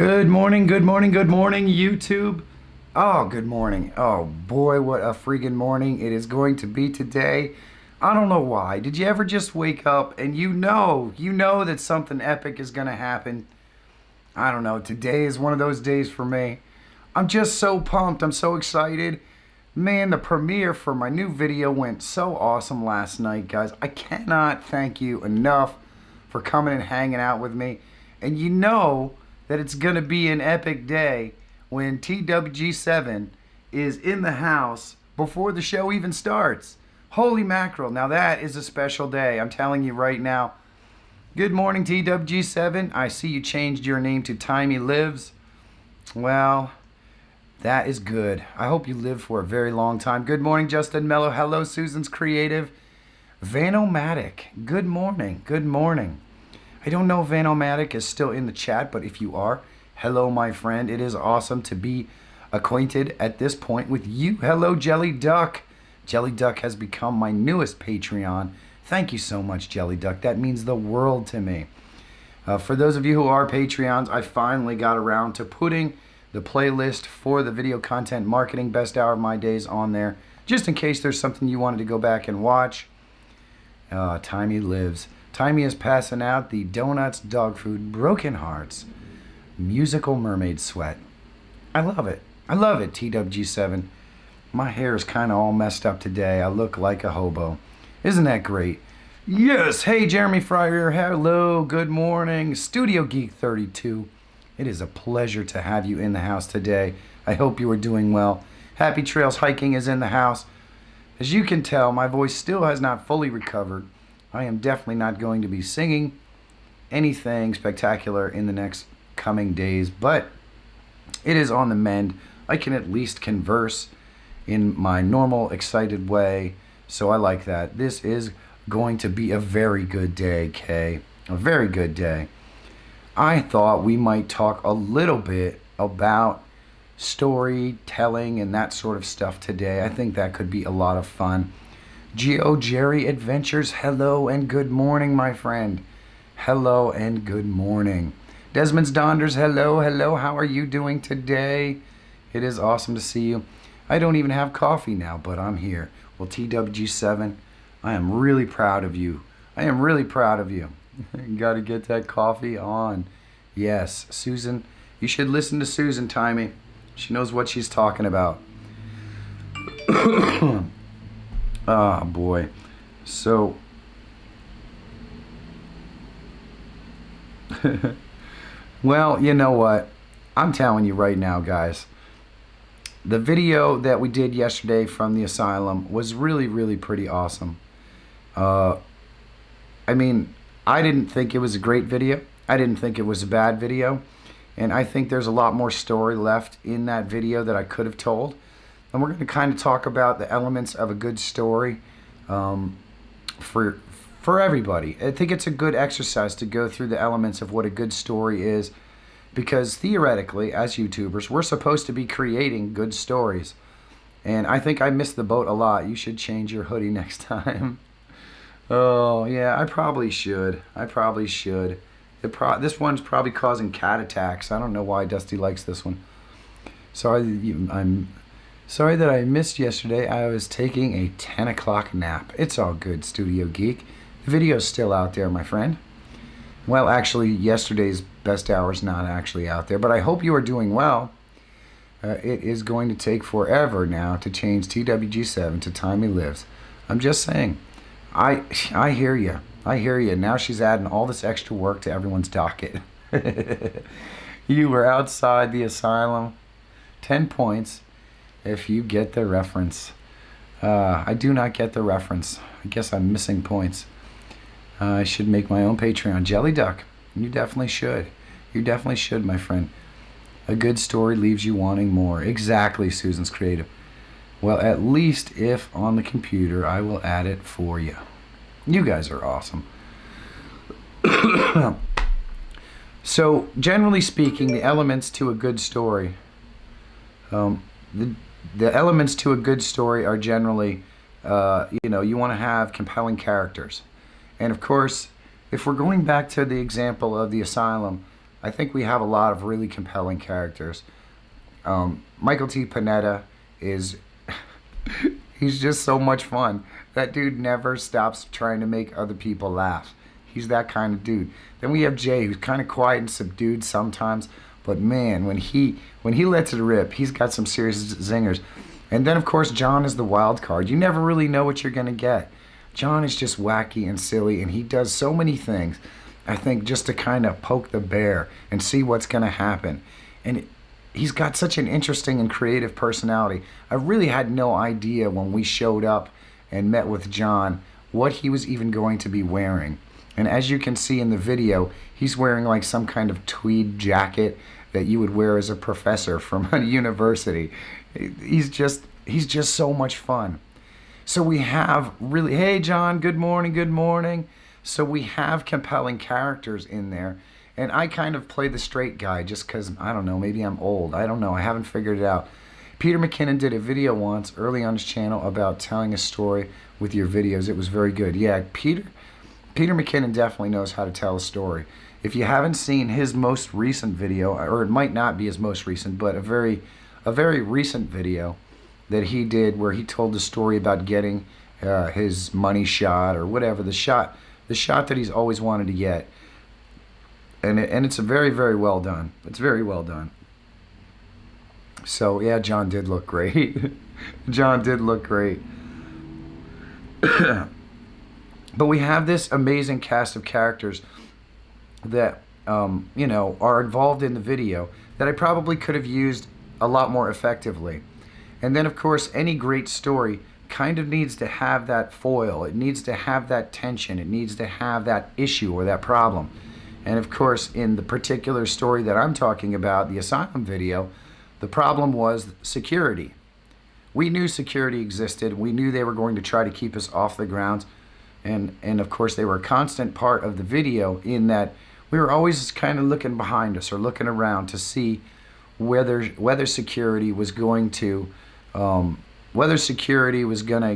Good morning, good morning, good morning, YouTube. Oh, good morning. Oh boy, what a freaking morning it is going to be today. I don't know why. Did you ever just wake up and you know that something epic is going to happen? I don't know. Today is one of those days for me. I'm just so pumped. I'm so excited. Man, the premiere for my new video went so awesome last night, guys. I cannot thank you enough for coming and hanging out with me. And you know that it's going to be an epic day when TWG7 is in the house before the show even starts. Holy mackerel. Now that is a special day. I'm telling you right now. Good morning, TWG7. I see you changed your name to Timey Lives. Well, that is good. I hope you live for a very long time. Good morning, Justin Mello. Hello, Susan's Creative. Vanomatic. Good morning. Good morning. I don't know if Vanomatic is still in the chat, but if you are, hello, my friend. It is awesome to be acquainted at this point with you. Hello, Jelly Duck. Jelly Duck has become my newest Patreon. Thank you so much, Jelly Duck. That means the world to me. For those of you who are Patreons, I finally got around to putting the playlist for the video content marketing best hour of my days on there, just in case there's something you wanted to go back and watch. Timey Lives. Timey is passing out the donuts, dog food, broken hearts, musical mermaid sweat. I love it. I love it, TWG7. My hair is kind of all messed up today. I look like a hobo. Isn't that great? Yes. Hey, Jeremy Feyrer. Hello. Good morning. Studio Geek 32. It is a pleasure to have you in the house today. I hope you are doing well. Happy Trails Hiking is in the house. As you can tell, my voice still has not fully recovered. I am definitely not going to be singing anything spectacular in the next coming days, but it is on the mend. I can at least converse in my normal, excited way, so I like that. This is going to be a very good day, Kay. A very good day. I thought we might talk a little bit about storytelling and that sort of stuff today. I think that could be a lot of fun. Geo Jerry Adventures, hello and good morning, my friend. Hello and good morning. Desmond's Donders, hello, hello. How are you doing today? It is awesome to see you. I don't even have coffee now, but I'm here. Well, TWG7, I am really proud of you. I am really proud of you. Got to get that coffee on. Yes, Susan. You should listen to Susan, Timey. She knows what she's talking about. Ah, boy. So, well, you know what? I'm telling you right now, guys. The video that we did yesterday from the asylum was really, really pretty awesome. I mean, I didn't think it was a great video. I didn't think it was a bad video. And I think there's a lot more story left in that video that I could have told. And we're going to kind of talk about the elements of a good story for everybody. I think it's a good exercise to go through the elements of what a good story is, because theoretically, as YouTubers, we're supposed to be creating good stories. And I think I missed the boat a lot. You should change your hoodie next time. Oh, yeah, I probably should. I probably should. This one's probably causing cat attacks. I don't know why Dusty likes this one. I'm sorry that I missed yesterday. I was taking a 10 o'clock nap. It's all good, Studio Geek. The video's still out there, my friend. Well, actually, yesterday's best hour is not actually out there, but I hope you are doing well. It is going to take forever now to change TWG7 to Timey Lives. I'm just saying. I hear you. I hear you. Now she's adding all this extra work to everyone's docket. You were outside the asylum. 10 points if you get the reference. I do not get the reference. I guess I'm missing points. I should make my own Patreon. Jelly Duck, you definitely should. You definitely should, my friend. A good story leaves you wanting more. Exactly, Susan's Creative. Well, at least if on the computer, I will add it for you. You guys are awesome. So, generally speaking, the elements to a good story, the elements to a good story are generally, you want to have compelling characters. And of course, if we're going back to the example of the asylum, I think we have a lot of really compelling characters. Michael T. Panetta is, he's just so much fun. That dude never stops trying to make other people laugh. He's that kind of dude. Then we have Jay, who's kind of quiet and subdued sometimes, but man, when he lets it rip, he's got some serious zingers. And then of course John is the wild card. You never really know what you're gonna get. John is just wacky and silly, and he does so many things, I think, just to kind of poke the bear and see what's gonna happen. And he's got such an interesting and creative personality. I really had no idea when we showed up and met with John what he was even going to be wearing. And as you can see in the video, he's wearing like some kind of tweed jacket that you would wear as a professor from a university. He's just so much fun. So we have really, hey John, good morning, good morning. So we have compelling characters in there. And I kind of play the straight guy just because, I don't know, maybe I'm old. I don't know, I haven't figured it out. Peter McKinnon did a video once early on his channel about telling a story with your videos. It was very good. Yeah, Peter McKinnon definitely knows how to tell a story. If you haven't seen his most recent video, or it might not be his most recent, but a very recent video that he did where he told the story about getting his money shot or whatever, the shot that he's always wanted to get. And it's very, very well done. It's very well done. So yeah, John did look great. John did look great. But we have this amazing cast of characters that you know, are involved in the video that I probably could have used a lot more effectively. And then of course any great story kind of needs to have that foil. It needs to have that tension. It needs to have that issue or that problem. And of course in the particular story that I'm talking about, the Asylum video, the problem was security. We knew security existed. We knew they were going to try to keep us off the grounds. And of course they were a constant part of the video in that we were always kind of looking behind us or looking around to see whether security was going to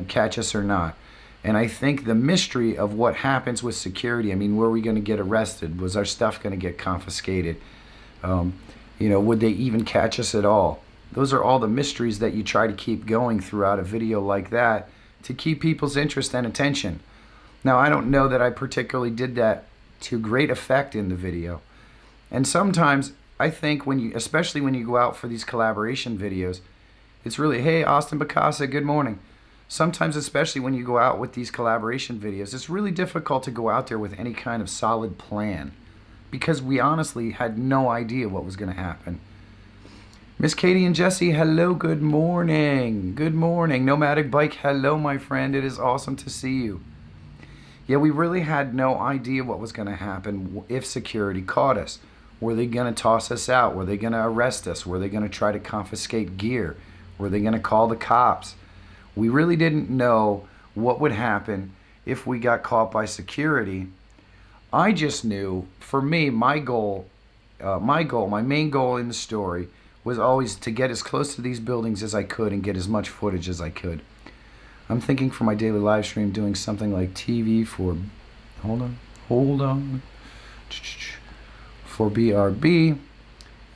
catch us or not. And I think the mystery of what happens with security, I mean, were we going to get arrested? Was our stuff going to get confiscated? You know, would they even catch us at all? Those are all the mysteries that you try to keep going throughout a video like that to keep people's interest and attention. Now, I don't know that I particularly did that to great effect in the video. And sometimes I think especially when you go out for these collaboration videos, it's really, hey, Austin Bacasa, good morning. Sometimes, especially when you go out with these collaboration videos, it's really difficult to go out there with any kind of solid plan because we honestly had no idea what was going to happen. Miss Katie and Jesse, hello, good morning. Good morning. Nomadic Bike, hello, my friend. It is awesome to see you. Yeah, we really had no idea what was going to happen if security caught us. Were they going to toss us out? Were they going to arrest us? Were they going to try to confiscate gear? Were they going to call the cops? We really didn't know what would happen if we got caught by security. I just knew, for me, my main goal in the story was always to get as close to these buildings as I could and get as much footage as I could. I'm thinking for my daily live stream doing something like TV for, hold on, for BRB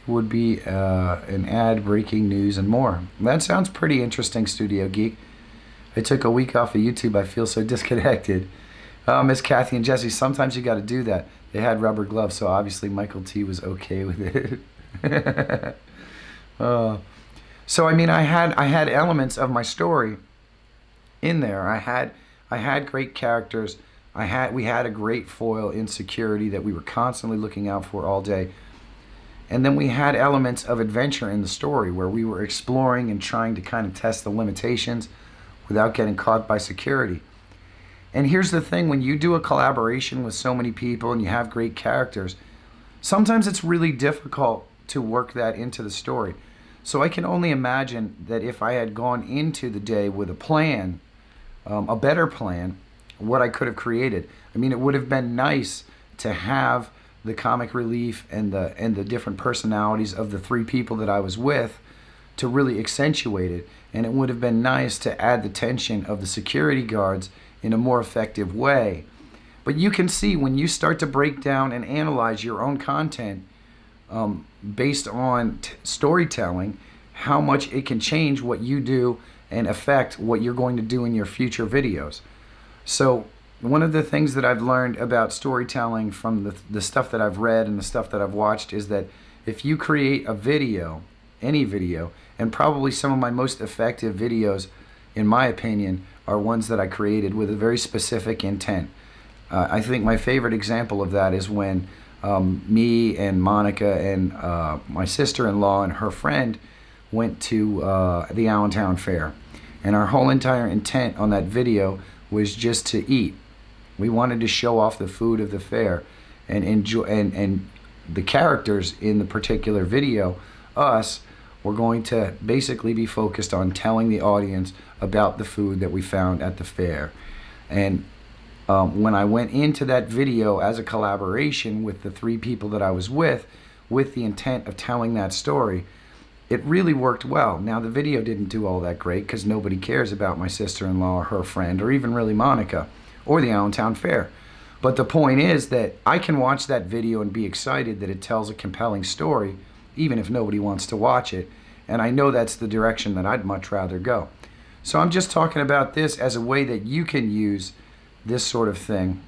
would be an ad, breaking news, and more. That sounds pretty interesting, Studio Geek. I took a week off of YouTube. I feel so disconnected. Miss Kathy and Jesse, sometimes you got to do that. They had rubber gloves, so obviously Michael T was okay with it. So I mean, I had elements of my story in there. I had great characters. We had a great foil in security that we were constantly looking out for all day. And then we had elements of adventure in the story where we were exploring and trying to kind of test the limitations without getting caught by security. And here's the thing, when you do a collaboration with so many people and you have great characters, sometimes it's really difficult to work that into the story. So I can only imagine that if I had gone into the day with a plan, a better plan, what I could have created. I mean, it would have been nice to have the comic relief and the different personalities of the three people that I was with to really accentuate it. And it would have been nice to add the tension of the security guards in a more effective way. But you can see when you start to break down and analyze your own content, based on storytelling, how much it can change what you do and affect what you're going to do in your future videos. So one of the things that I've learned about storytelling from the stuff that I've read and the stuff that I've watched is that if you create a video, any video, and probably some of my most effective videos, in my opinion, are ones that I created with a very specific intent. I think my favorite example of that is when me and Monica and my sister-in-law and her friend went to the Allentown Fair. And our whole entire intent on that video was just to eat. We wanted to show off the food of the fair and enjoy, and the characters in the particular video, us, were going to basically be focused on telling the audience about the food that we found at the fair. And when I went into that video as a collaboration with the 3 people that I was with the intent of telling that story, it really worked well. Now, the video didn't do all that great because nobody cares about my sister-in-law or her friend or even really Monica or the Allentown Fair. But the point is that I can watch that video and be excited that it tells a compelling story even if nobody wants to watch it. And I know that's the direction that I'd much rather go. So I'm just talking about this as a way that you can use this sort of thing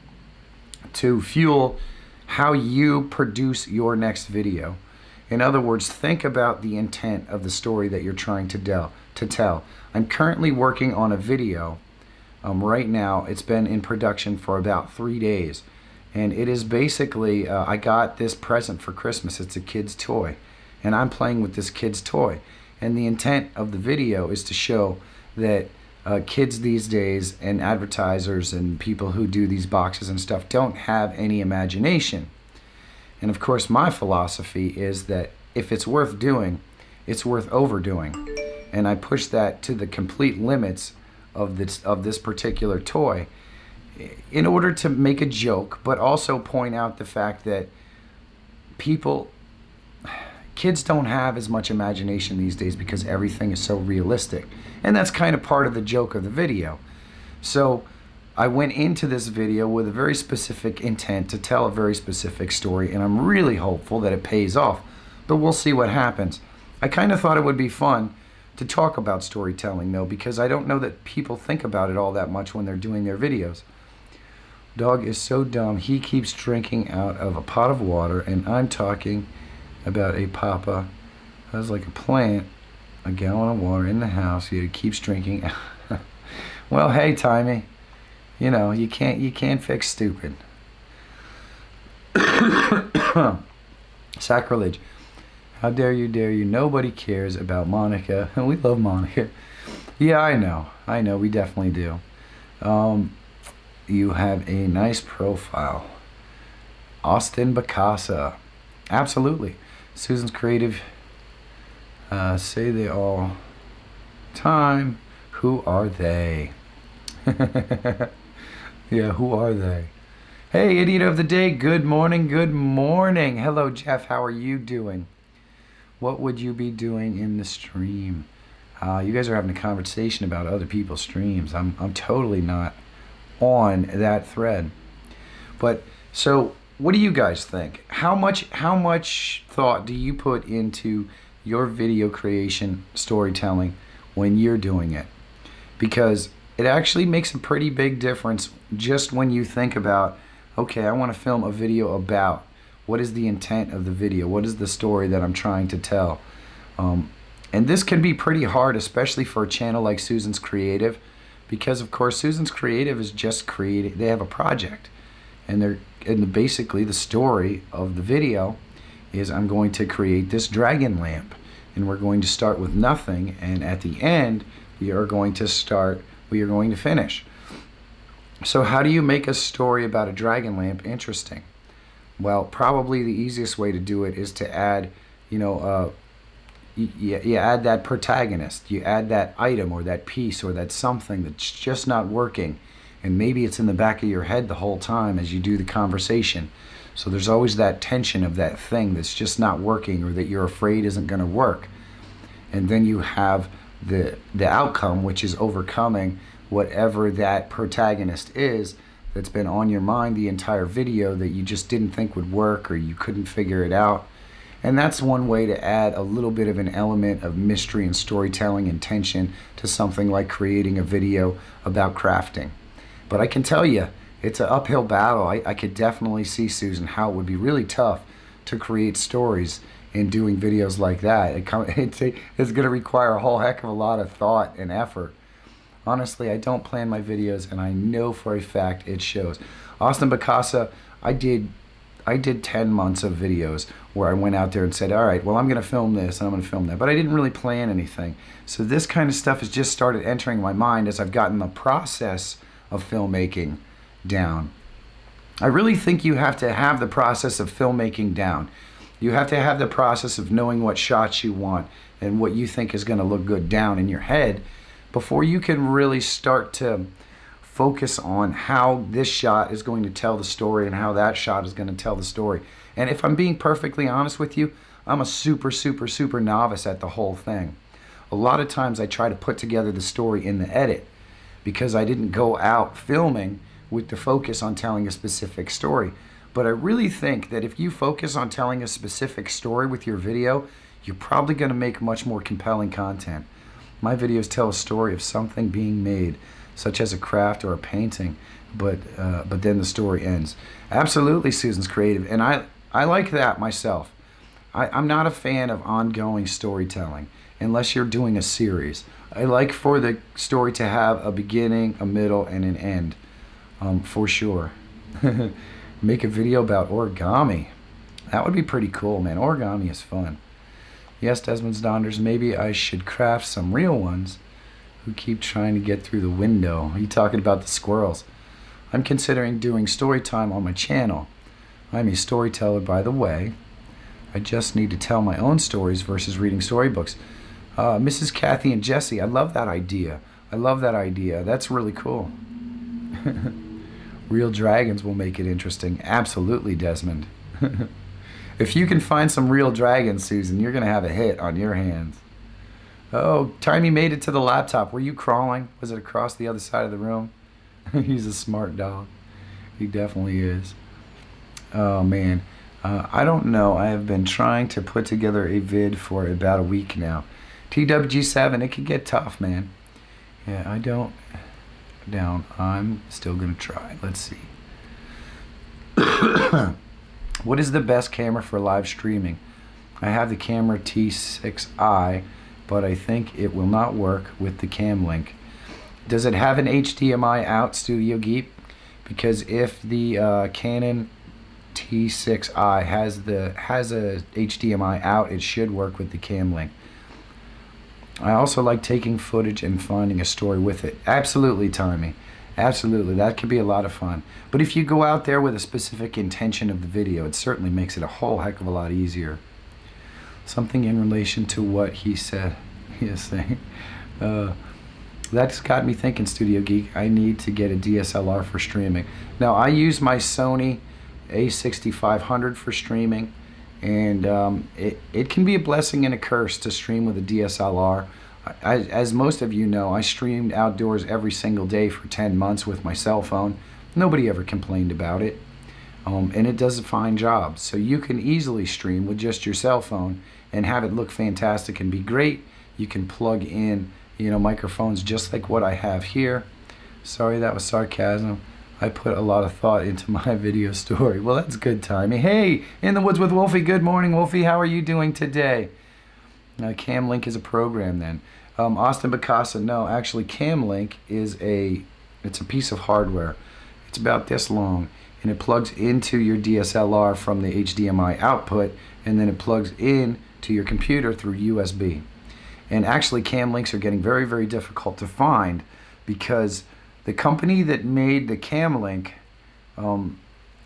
to fuel how you produce your next video. In other words, think about the intent of the story that you're trying to tell. I'm currently working on a video right now. It's been in production for about 3 days. And it is basically, I got this present for Christmas. It's a kid's toy. And I'm playing with this kid's toy. And the intent of the video is to show that kids these days and advertisers and people who do these boxes and stuff don't have any imagination. And of course, my philosophy is that if it's worth doing, it's worth overdoing. And I push that to the complete limits of this particular toy in order to make a joke, but also point out the fact that kids don't have as much imagination these days because everything is so realistic. And that's kind of part of the joke of the video. So I went into this video with a very specific intent to tell a very specific story, and I'm really hopeful that it pays off. But we'll see what happens. I kind of thought it would be fun to talk about storytelling, though, because I don't know that people think about it all that much when they're doing their videos. Dog is so dumb. He keeps drinking out of a pot of water, and I'm talking about a papa. That's like a plant, a gallon of water in the house. He keeps drinking. Well, hey, Timey. You know, you can't fix stupid. Sacrilege. How dare you, dare you. Nobody cares about Monica. We love Monica. Yeah, I know, we definitely do. You have a nice profile. Austin Bacasa. Absolutely. Susan's creative. Say they all time. Who are they? Yeah, who are they? Hey, idiot of the day. Good morning. Good morning. Hello, Jeff. How are you doing? What would you be doing in the stream? You guys are having a conversation about other people's streams. I'm totally not on that thread. But so, what do you guys think? How much thought do you put into your video creation storytelling when you're doing it? Because it actually makes a pretty big difference just when you think about, okay, I want to film a video about, what is the intent of the video? What is the story that I'm trying to tell? And this can be pretty hard, especially for a channel like Susan's Creative, because of course Susan's Creative is just creating. They have a project, and basically the story of the video is I'm going to create this dragon lamp, and we're going to start with nothing, and at the end we are going to finish. So how do you make a story about a dragon lamp interesting? Well, probably the easiest way to do it is to add, you add that protagonist, you add that item or that piece or that something that's just not working, and maybe it's in the back of your head the whole time as you do the conversation. So there's always that tension of that thing that's just not working or that you're afraid isn't going to work. And then you have the outcome, which is overcoming whatever that protagonist is that's been on your mind the entire video that you just didn't think would work or you couldn't figure it out. And that's one way to add a little bit of an element of mystery and storytelling and tension to something like creating a video about crafting. But I can tell you, it's an uphill battle. I could definitely see, Susan, how it would be really tough to create stories in doing videos like that. It's going to require a whole heck of a lot of thought and effort. Honestly, I don't plan my videos, and I know for a fact it shows. Austin Bacasa, I did 10 months of videos where I went out there and said, all right, well, I'm going to film this and I'm going to film that. But I didn't really plan anything. So this kind of stuff has just started entering my mind as I've gotten the process of filmmaking down. I really think you have to have the process of filmmaking down. You have to have the process of knowing what shots you want and what you think is going to look good down in your head before you can really start to focus on how this shot is going to tell the story and how that shot is going to tell the story. And if I'm being perfectly honest with you, I'm a super novice at the whole thing. A lot of times I try to put together the story in the edit because I didn't go out filming with the focus on telling a specific story. But I really think that if you focus on telling a specific story with your video, you're probably going to make much more compelling content. My videos tell a story of something being made, such as a craft or a painting, but then the story ends. Absolutely, Susan's creative, and I like that myself. I'm not a fan of ongoing storytelling unless you're doing a series. I like for the story to have a beginning, a middle, and an end, for sure. Make a video about origami. That would be pretty cool, man. Origami is fun. Yes, Desmond's Donders, maybe I should craft some real ones who keep trying to get through the window. Are you talking about the squirrels? I'm considering doing story time on my channel. I'm a storyteller, by the way. I just need to tell my own stories versus reading storybooks. Mrs. Kathy and Jesse, I love that idea. I love that idea. That's really cool. Real dragons will make it interesting. Absolutely, Desmond. If you can find some real dragons, Susan, you're going to have a hit on your hands. Oh, Timey made it to the laptop. Were you crawling? Was it across the other side of the room? He's a smart dog. He definitely is. Oh, man. I don't know. I have been trying to put together a vid for about a week now. TWG7, it can get tough, man. Yeah, I don't... down. I'm still going to try. Let's see. What is the best camera for live streaming? I have the camera T6i, but I think it will not work with the cam link. Does it have an HDMI out, Studio Geek? Because if the Canon T6i has a HDMI out, it should work with the cam link. I also like taking footage and finding a story with it. Absolutely, Tommy. Absolutely, that could be a lot of fun. But if you go out there with a specific intention of the video, it certainly makes it a whole heck of a lot easier. Something in relation to what he said. He is saying. That's got me thinking, Studio Geek. I need to get a DSLR for streaming. Now, I use my Sony a6500 for streaming, and it can be a blessing and a curse to stream with a DSLR. As most of you know, I streamed outdoors every single day for 10 months with my cell phone. Nobody ever complained about it, and it does a fine job. So you can easily stream with just your cell phone and have it look fantastic and be great. You can plug in, microphones just like what I have here. Sorry, that was sarcasm. I put a lot of thought into my video story. Well, that's good timing. Hey, In the Woods with Wolfie. Good morning, Wolfie. How are you doing today? Camlink is a program then. Austin Bacasa, no, actually Camlink is it's a piece of hardware. It's about this long, and it plugs into your DSLR from the HDMI output, and then it plugs in to your computer through USB. And actually Camlinks are getting very, very difficult to find because the company that made the Camlink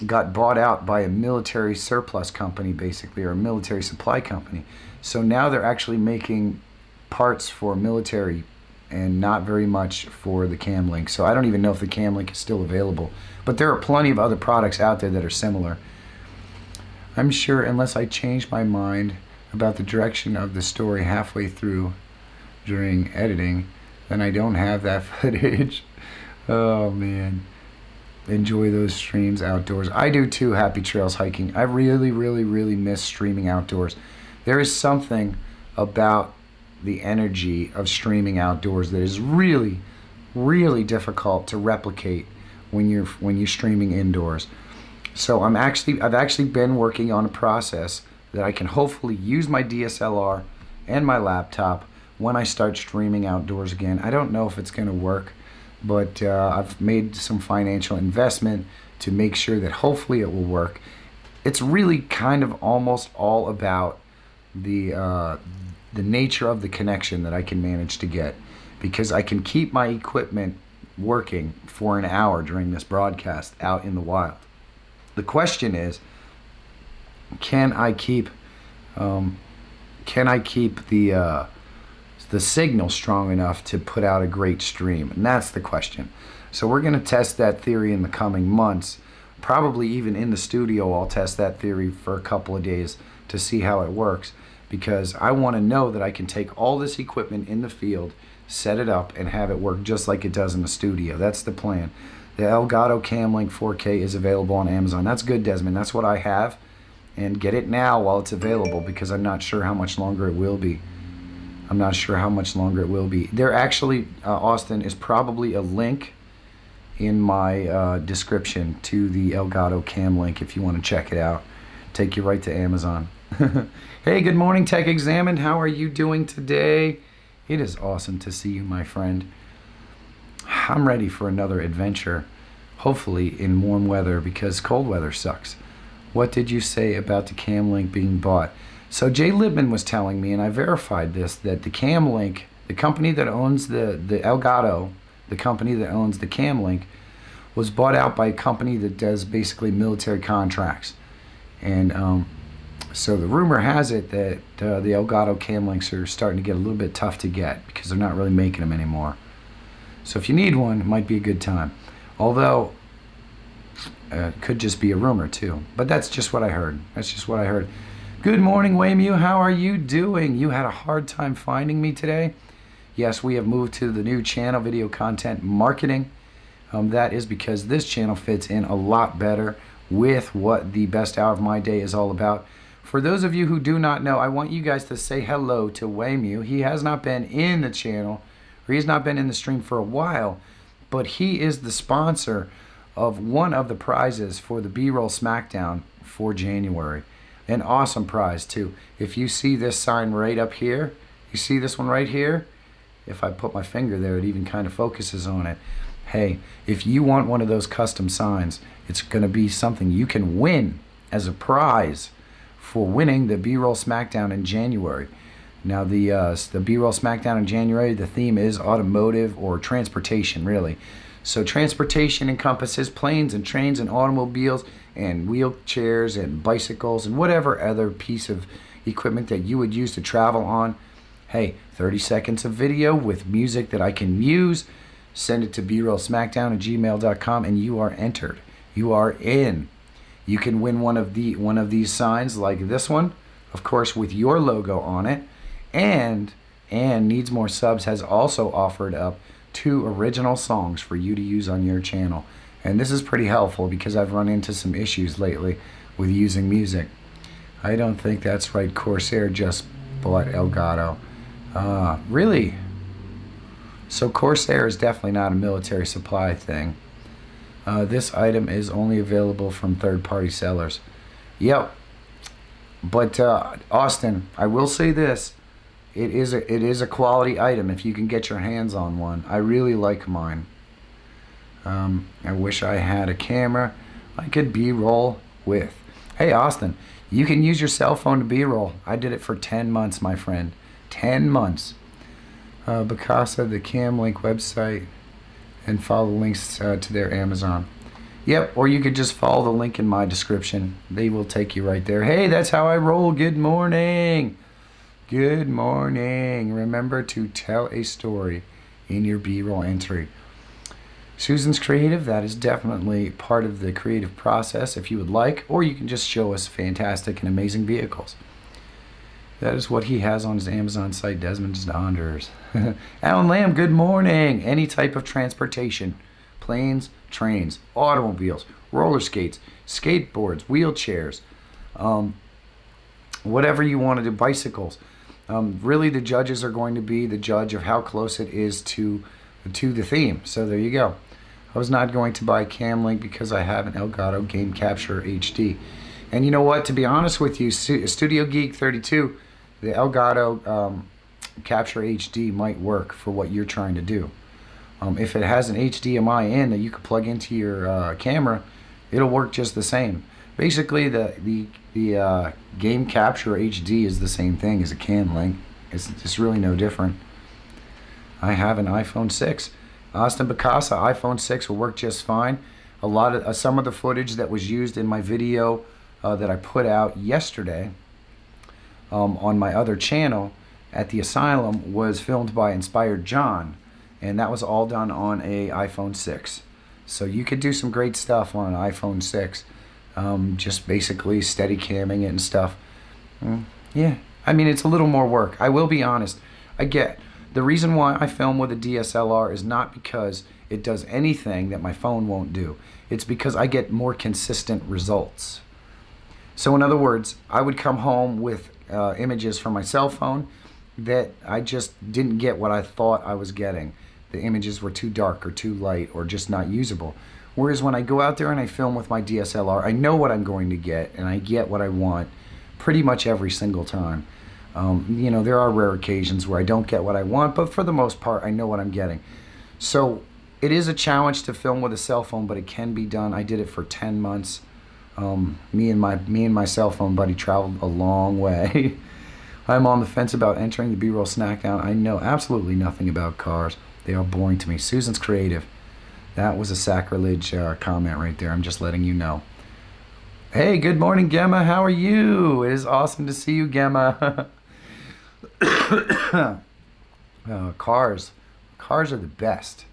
got bought out by a military surplus company, basically, or a military supply company. So now they're actually making parts for military and not very much for the Camlink. So I don't even know if the Camlink is still available. But there are plenty of other products out there that are similar. I'm sure unless I change my mind about the direction of the story halfway through during editing, then I don't have that footage. Oh, man. enjoy those streams outdoors. I do too, Happy Trails Hiking. I really, really, really miss streaming outdoors. There is something about the energy of streaming outdoors that is really, really difficult to replicate when you're streaming indoors. So I've actually been working on a process that I can hopefully use my DSLR and my laptop when I start streaming outdoors again. I don't know if it's going to work, but I've made some financial investment to make sure that hopefully it will work. It's really kind of almost all about the nature of the connection that I can manage to get, because I can keep my equipment working for an hour during this broadcast out in the wild. The question is, can I keep the signal strong enough to put out a great stream? And that's the question. So we're going to test that theory in the coming months. Probably even in the studio I'll test that theory for a couple of days to see how it works, because I want to know that I can take all this equipment in the field, set it up, and have it work just like it does in the studio. That's the plan. The Elgato Camlink 4K is available on Amazon. That's good, Desmond. That's what I have. And get it now while it's available, because I'm not sure how much longer it will be. I'm not sure how much longer it will be. There actually, Austin, is probably a link in my description to the Elgato Camlink if you want to check it out. Take you right to Amazon. Hey, good morning, Tech Examined. How are you doing today? It is awesome to see you, my friend. I'm ready for another adventure, hopefully in warm weather, because cold weather sucks. What did you say about the Camlink being bought? So Jay Libman was telling me, and I verified this, that the Camlink, the company that owns the Elgato, the company that owns the Camlink, was bought out by a company that does basically military contracts. And so the rumor has it that the Elgato Camlinks are starting to get a little bit tough to get, because they're not really making them anymore. So if you need one, it might be a good time. Although, it could just be a rumor too. But that's just what I heard. That's just what I heard. Good morning, Waymu. How are you doing? You had a hard time finding me today? Yes, we have moved to the new channel, Video Content Marketing. That is because this channel fits in a lot better with what the best hour of my day is all about. For those of you who do not know, I want you guys to say hello to Waymu. He has not been in the channel, or he's not been in the stream for a while, but he is the sponsor of one of the prizes for the B-Roll Smackdown for January. An awesome prize too. If you see this sign right up here, you see this one right here? If I put my finger there, it even kind of focuses on it. Hey, if you want one of those custom signs, it's going to be something you can win as a prize for winning the B-Roll Smackdown in January. Now the B-Roll Smackdown in January, the theme is automotive or transportation, really. So transportation encompasses planes and trains and automobiles and wheelchairs and bicycles and whatever other piece of equipment that you would use to travel on. Hey, 30 seconds of video with music that I can use. Send it to brollsmackdown@gmail.com and you are entered. You are in. You can win one of these signs like this one, of course, with your logo on it. And Needs More Subs has also offered up 2 original songs for you to use on your channel. And this is pretty helpful because I've run into some issues lately with using music. I don't think that's right. Corsair just bought Elgato. Really? So Corsair is definitely not a military supply thing. This item is only available from third-party sellers. Yep. But Austin, I will say this. It is a quality item if you can get your hands on one. I really like mine. I wish I had a camera I could B-roll with. Hey Austin, you can use your cell phone to B-roll. I did it for 10 months, my friend. 10 months. Because of the Camlink website and follow the links to their Amazon. Yep, or you could just follow the link in my description. They will take you right there. Hey, that's how I roll. Good morning. Good morning. Remember to tell a story in your B-roll entry. Susan's creative. That is definitely part of the creative process if you would like, or you can just show us fantastic and amazing vehicles. That is what he has on his Amazon site, Desmond's Donders. Alan Lamb, good morning. Any type of transportation, planes, trains, automobiles, roller skates, skateboards, wheelchairs, whatever you want to do, bicycles. Really, the judges are going to be the judge of how close it is to the theme. So there you go. I was not going to buy Cam Link because I have an Elgato Game Capture HD. And you know what? To be honest with you, Studio Geek 32, the Elgato Capture HD might work for what you're trying to do. If it has an HDMI in that you could plug into your camera, it'll work just the same. Basically, the Game Capture HD is the same thing as a Cam Link. It's really no different. I have an iPhone 6. Austin Bacasa, iPhone 6 will work just fine. Some of the footage that was used in my video that I put out yesterday on my other channel at the Asylum was filmed by Inspired John, and that was all done on a iPhone 6. So you could do some great stuff on an iPhone 6, just basically steady camming it and stuff. Yeah, I mean, it's a little more work. I will be honest. I get the reason why I film with a DSLR is not because it does anything that my phone won't do. It's because I get more consistent results. So in other words, I would come home with images from my cell phone that I just didn't get what I thought I was getting. The images were too dark or too light or just not usable. Whereas when I go out there and I film with my DSLR, I know what I'm going to get and I get what I want pretty much every single time. You know, there are rare occasions where I don't get what I want, but for the most part, I know what I'm getting. So it is a challenge to film with a cell phone, but it can be done. I did it for 10 months. Me and my cell phone buddy traveled a long way. I'm on the fence about entering the B-roll snackdown. I know absolutely nothing about cars. They are boring to me. Susan's creative. That was a sacrilege comment right there. I'm just letting you know. Hey, good morning, Gemma. How are you? It is awesome to see you, Gemma. Cars. Cars are the best.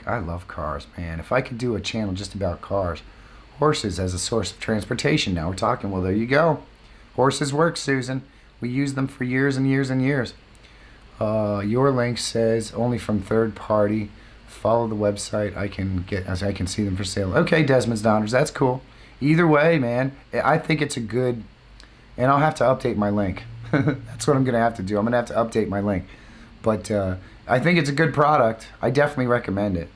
I love cars, man. If I could do a channel just about cars. Horses as a source of transportation. Now we're talking. Well, there you go. Horses work, Susan. We use them for years and years and years. Your link says only from third party. Follow the website. I can see them for sale. Okay, Desmond's Donners. That's cool. Either way, man, I think it's a good, and I'll have to update my link. That's what I'm going to have to do. I'm going to have to update my link. But I think it's a good product. I definitely recommend it.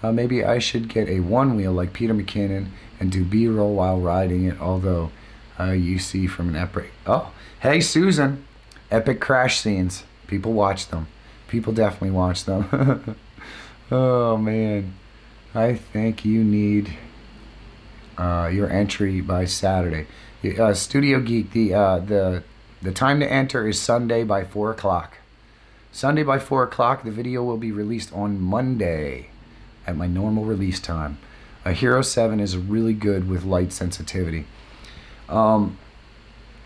Maybe I should get a one-wheel like Peter McKinnon and do B-roll while riding it, although you see from an epic... Oh, hey, Susan. Epic crash scenes. People watch them. People definitely watch them. Oh, man. I think you need... your entry by Saturday. Studio Geek, the time to enter is Sunday by 4 o'clock. Sunday by 4 o'clock. The video will be released on Monday at my normal release time. A Hero 7 is really good with light sensitivity. The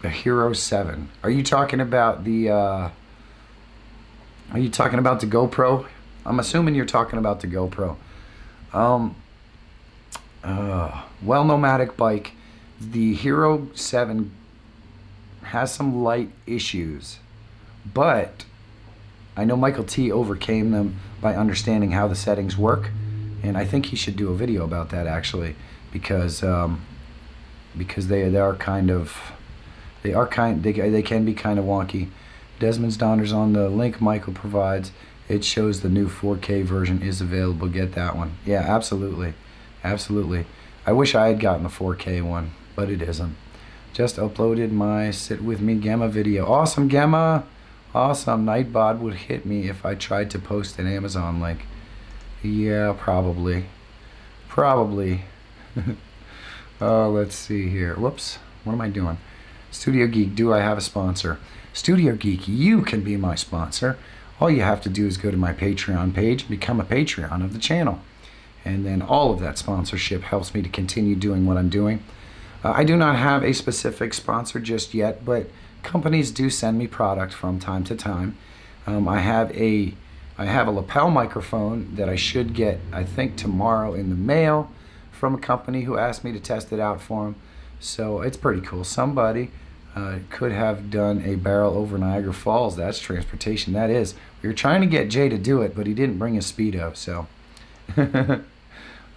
Hero 7. Are you talking about the GoPro? I'm assuming you're talking about the GoPro. Well, Nomadic Bike, the Hero 7 has some light issues, but I know Michael T overcame them by understanding how the settings work, and I think he should do a video about that actually, because they can be kind of wonky. Desmond's Donner's on the link Michael provides. It shows the new 4K version is available. Get that one. Yeah, absolutely. Absolutely. I wish I had gotten the 4K one, but it isn't. Just uploaded my Sit With Me Gemma video. Awesome, Gemma. Awesome. Nightbot would hit me if I tried to post an Amazon link. Yeah, probably. Probably. Oh, let's see here. Whoops. What am I doing? Studio Geek, do I have a sponsor? Studio Geek, you can be my sponsor. All you have to do is go to my Patreon page and become a Patreon of the channel. And then all of that sponsorship helps me to continue doing what I'm doing. I do not have a specific sponsor just yet, but companies do send me product from time to time. I have a lapel microphone that I should get, I think, tomorrow in the mail from a company who asked me to test it out for them. So it's pretty cool. Somebody could have done a barrel over Niagara Falls. That's transportation. That is. We were trying to get Jay to do it, but he didn't bring his Speedo, so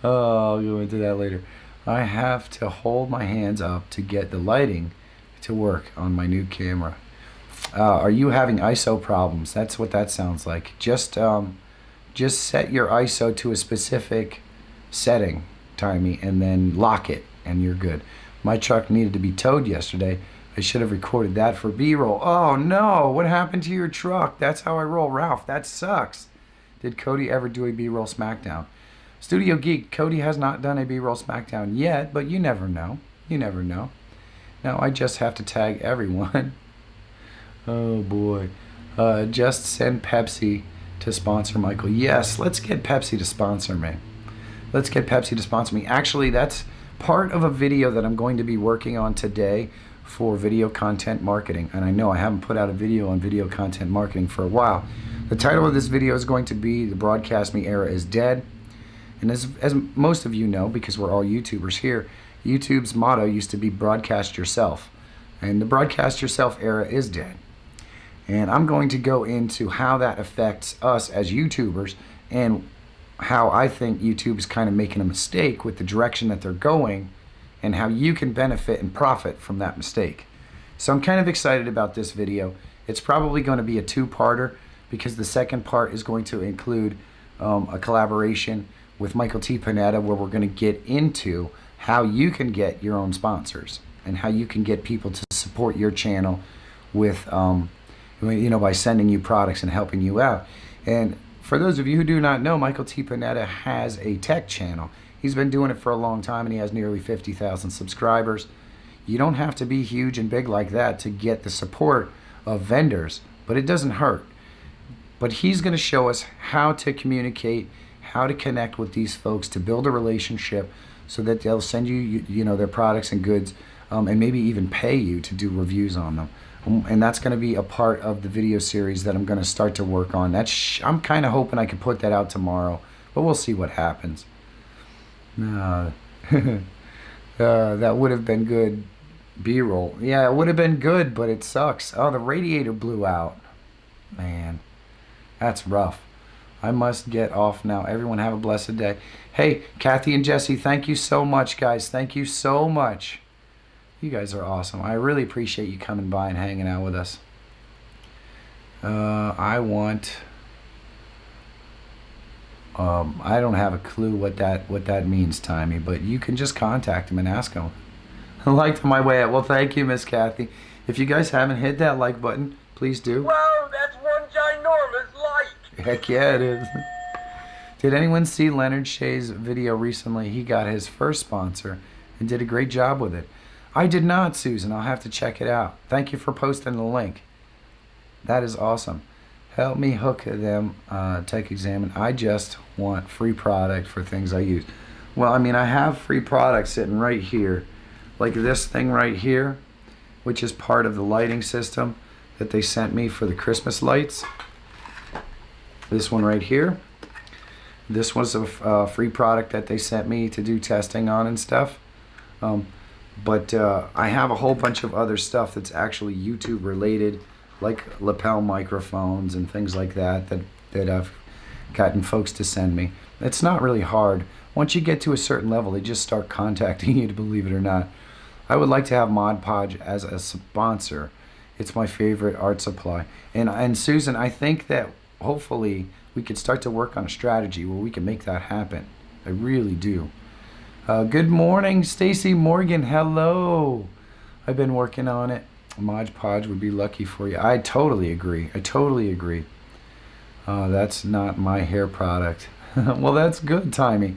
Oh, I'll go into that later. I have to hold my hands up to get the lighting to work on my new camera. Are you having ISO problems? That's what that sounds like. Just set your ISO to a specific setting, Timey, and then lock it, and you're good. My truck needed to be towed yesterday. I should have recorded that for B-roll. Oh no, what happened to your truck? That's how I roll, Ralph. That sucks. Did Cody ever do a B-roll SmackDown? Studio Geek, Cody has not done a B-roll SmackDown yet, but you never know. You never know. Now I just have to tag everyone. Oh boy. Just send Pepsi to sponsor Michael. Yes, let's get Pepsi to sponsor me. Let's get Pepsi to sponsor me. Actually, that's part of a video that I'm going to be working on today for video content marketing. And I know I haven't put out a video on video content marketing for a while. The title of this video is going to be The Broadcast Me Era is Dead. And as most of you know, because we're all YouTubers here, YouTube's motto used to be broadcast yourself. And the broadcast yourself era is dead. And I'm going to go into how that affects us as YouTubers and how I think YouTube is kind of making a mistake with the direction that they're going and how you can benefit and profit from that mistake. So I'm kind of excited about this video. It's probably going to be a two-parter because the second part is going to include a collaboration with Michael T. Panetta where we're going to get into how you can get your own sponsors and how you can get people to support your channel with by sending you products and helping you out. And for those of you who do not know, Michael T. Panetta has a tech channel. He's been doing it for a long time and he has nearly 50,000 subscribers. You don't have to be huge and big like that to get the support of vendors, but it doesn't hurt. But he's going to show us how to communicate, how to connect with these folks to build a relationship so that they'll send you, their products and goods and maybe even pay you to do reviews on them. And that's going to be a part of the video series that I'm going to start to work on. I'm kind of hoping I can put that out tomorrow, but we'll see what happens. That would have been good B-roll. Yeah, it would have been good, but it sucks. Oh, the radiator blew out. Man, that's rough. I must get off now. Everyone have a blessed day. Hey, Kathy and Jesse, thank you so much, guys. Thank you so much. You guys are awesome. I really appreciate you coming by and hanging out with us. I don't have a clue what that means, Timey, but you can just contact him and ask him. I liked my way out. Well, thank you, Miss Kathy. If you guys haven't hit that like button, please do. Wow, that's one ginormous like. Heck yeah, it is. Did anyone see Leonard Shea's video recently? He got his first sponsor and did a great job with it. I did not, Susan. I'll have to check it out. Thank you for posting the link. That is awesome. Help me hook them, Tech Examine. I just want free product for things I use. Well, I mean, I have free products sitting right here. Like this thing right here, which is part of the lighting system that they sent me for the Christmas lights. This one right here. This was a free product that they sent me to do testing on and stuff. But I have a whole bunch of other stuff that's actually YouTube related, like lapel microphones and things like that I've gotten folks to send me. It's not really hard. Once you get to a certain level, they just start contacting you, to believe it or not. I would like to have Mod Podge as a sponsor. It's my favorite art supply. And Susan, I think that hopefully we could start to work on a strategy where we can make that happen. I really do. Good morning, Stacy Morgan. Hello. I've been working on it. Mod Podge would be lucky for you. I totally agree. I totally agree. That's not my hair product. Well, that's good, Timey.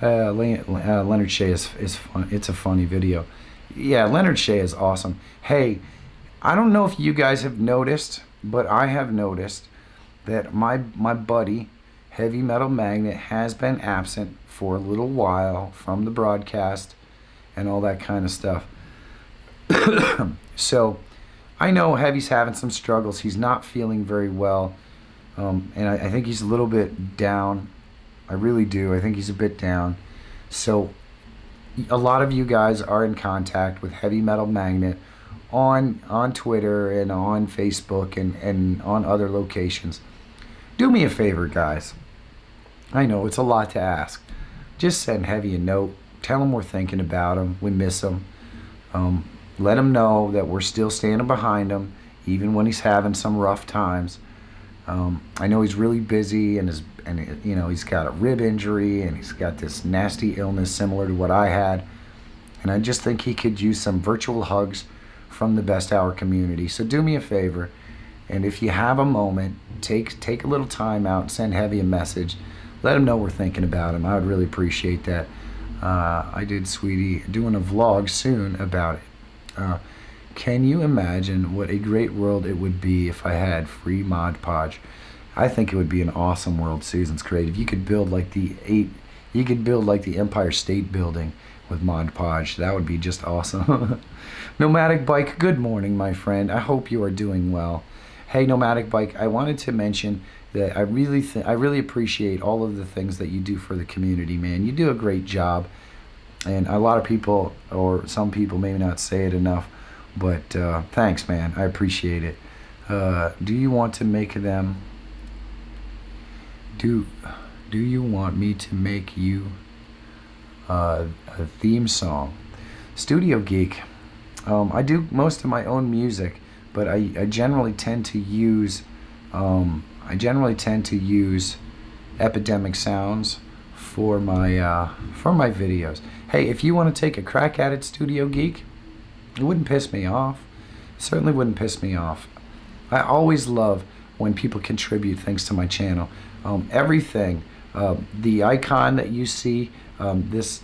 Leonard Shea is fun. It's a funny video. Yeah, Leonard Shea is awesome. Hey, I don't know if you guys have noticed, but I have noticed that my buddy, Heavy Metal Magnet, has been absent for a little while from the broadcast and all that kind of stuff. So I know Heavy's having some struggles. He's not feeling very well. And I think he's a little bit down. I really do. I think he's a bit down. So a lot of you guys are in contact with Heavy Metal Magnet on Twitter and on Facebook and on other locations. Do me a favor, guys. I know it's a lot to ask. Just send Heavy a note. Tell him we're thinking about him. We miss him. Let him know that we're still standing behind him, even when he's having some rough times. I know he's really busy, and he's got a rib injury, and he's got this nasty illness similar to what I had. And I just think he could use some virtual hugs from the Best Hour community. So do me a favor, and if you have a moment, take a little time out and send Heavy a message. Let him know we're thinking about him. I would really appreciate that. I did, sweetie, doing a vlog soon about it. Can you imagine what a great world it would be if I had free Mod Podge? I think it would be an awesome world Susan's created. You could build like the Empire State Building with Mod Podge. That would be just awesome. Nomadic Bike, good morning, my friend. I hope you are doing well. Hey, Nomadic Bike, I wanted to mention that I really appreciate all of the things that you do for the community, man. You do a great job, and a lot of people, or some people, maybe not say it enough, but thanks, man. I appreciate it. Do you want to make them? Do you want me to make you a theme song? Studio Geek. I do most of my own music, but I generally tend to use Epidemic Sounds for my videos. Hey, if you want to take a crack at it, Studio Geek, it wouldn't piss me off. It certainly wouldn't piss me off. I always love when people contribute things to my channel. Everything, the icon that you see, this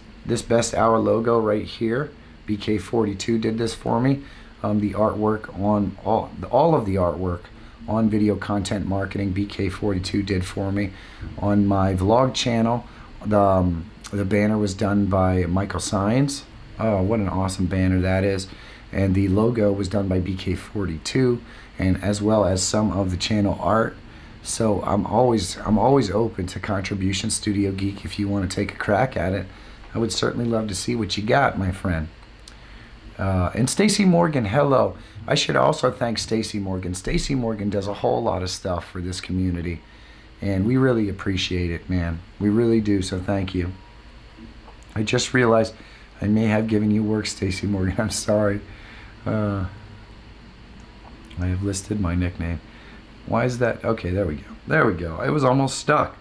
Best Hour logo right here, BK42 did this for me. The artwork on all of the artwork on Video Content Marketing, BK42 did for me. On my vlog channel, the banner was done by Michael Science. Oh, what an awesome banner that is. And the logo was done by BK42, and as well as some of the channel art. So I'm always open to contributions, Studio Geek. If you want to take a crack at it, I would certainly love to see what you got, my friend. And Stacy Morgan, hello. I should also thank Stacy Morgan. Stacy Morgan does a whole lot of stuff for this community, and we really appreciate it, man. We really do, so thank you. I just realized I may have given you work, Stacy Morgan. I'm sorry. I have listed my nickname. Why is that? Okay, there we go. There we go. It was almost stuck.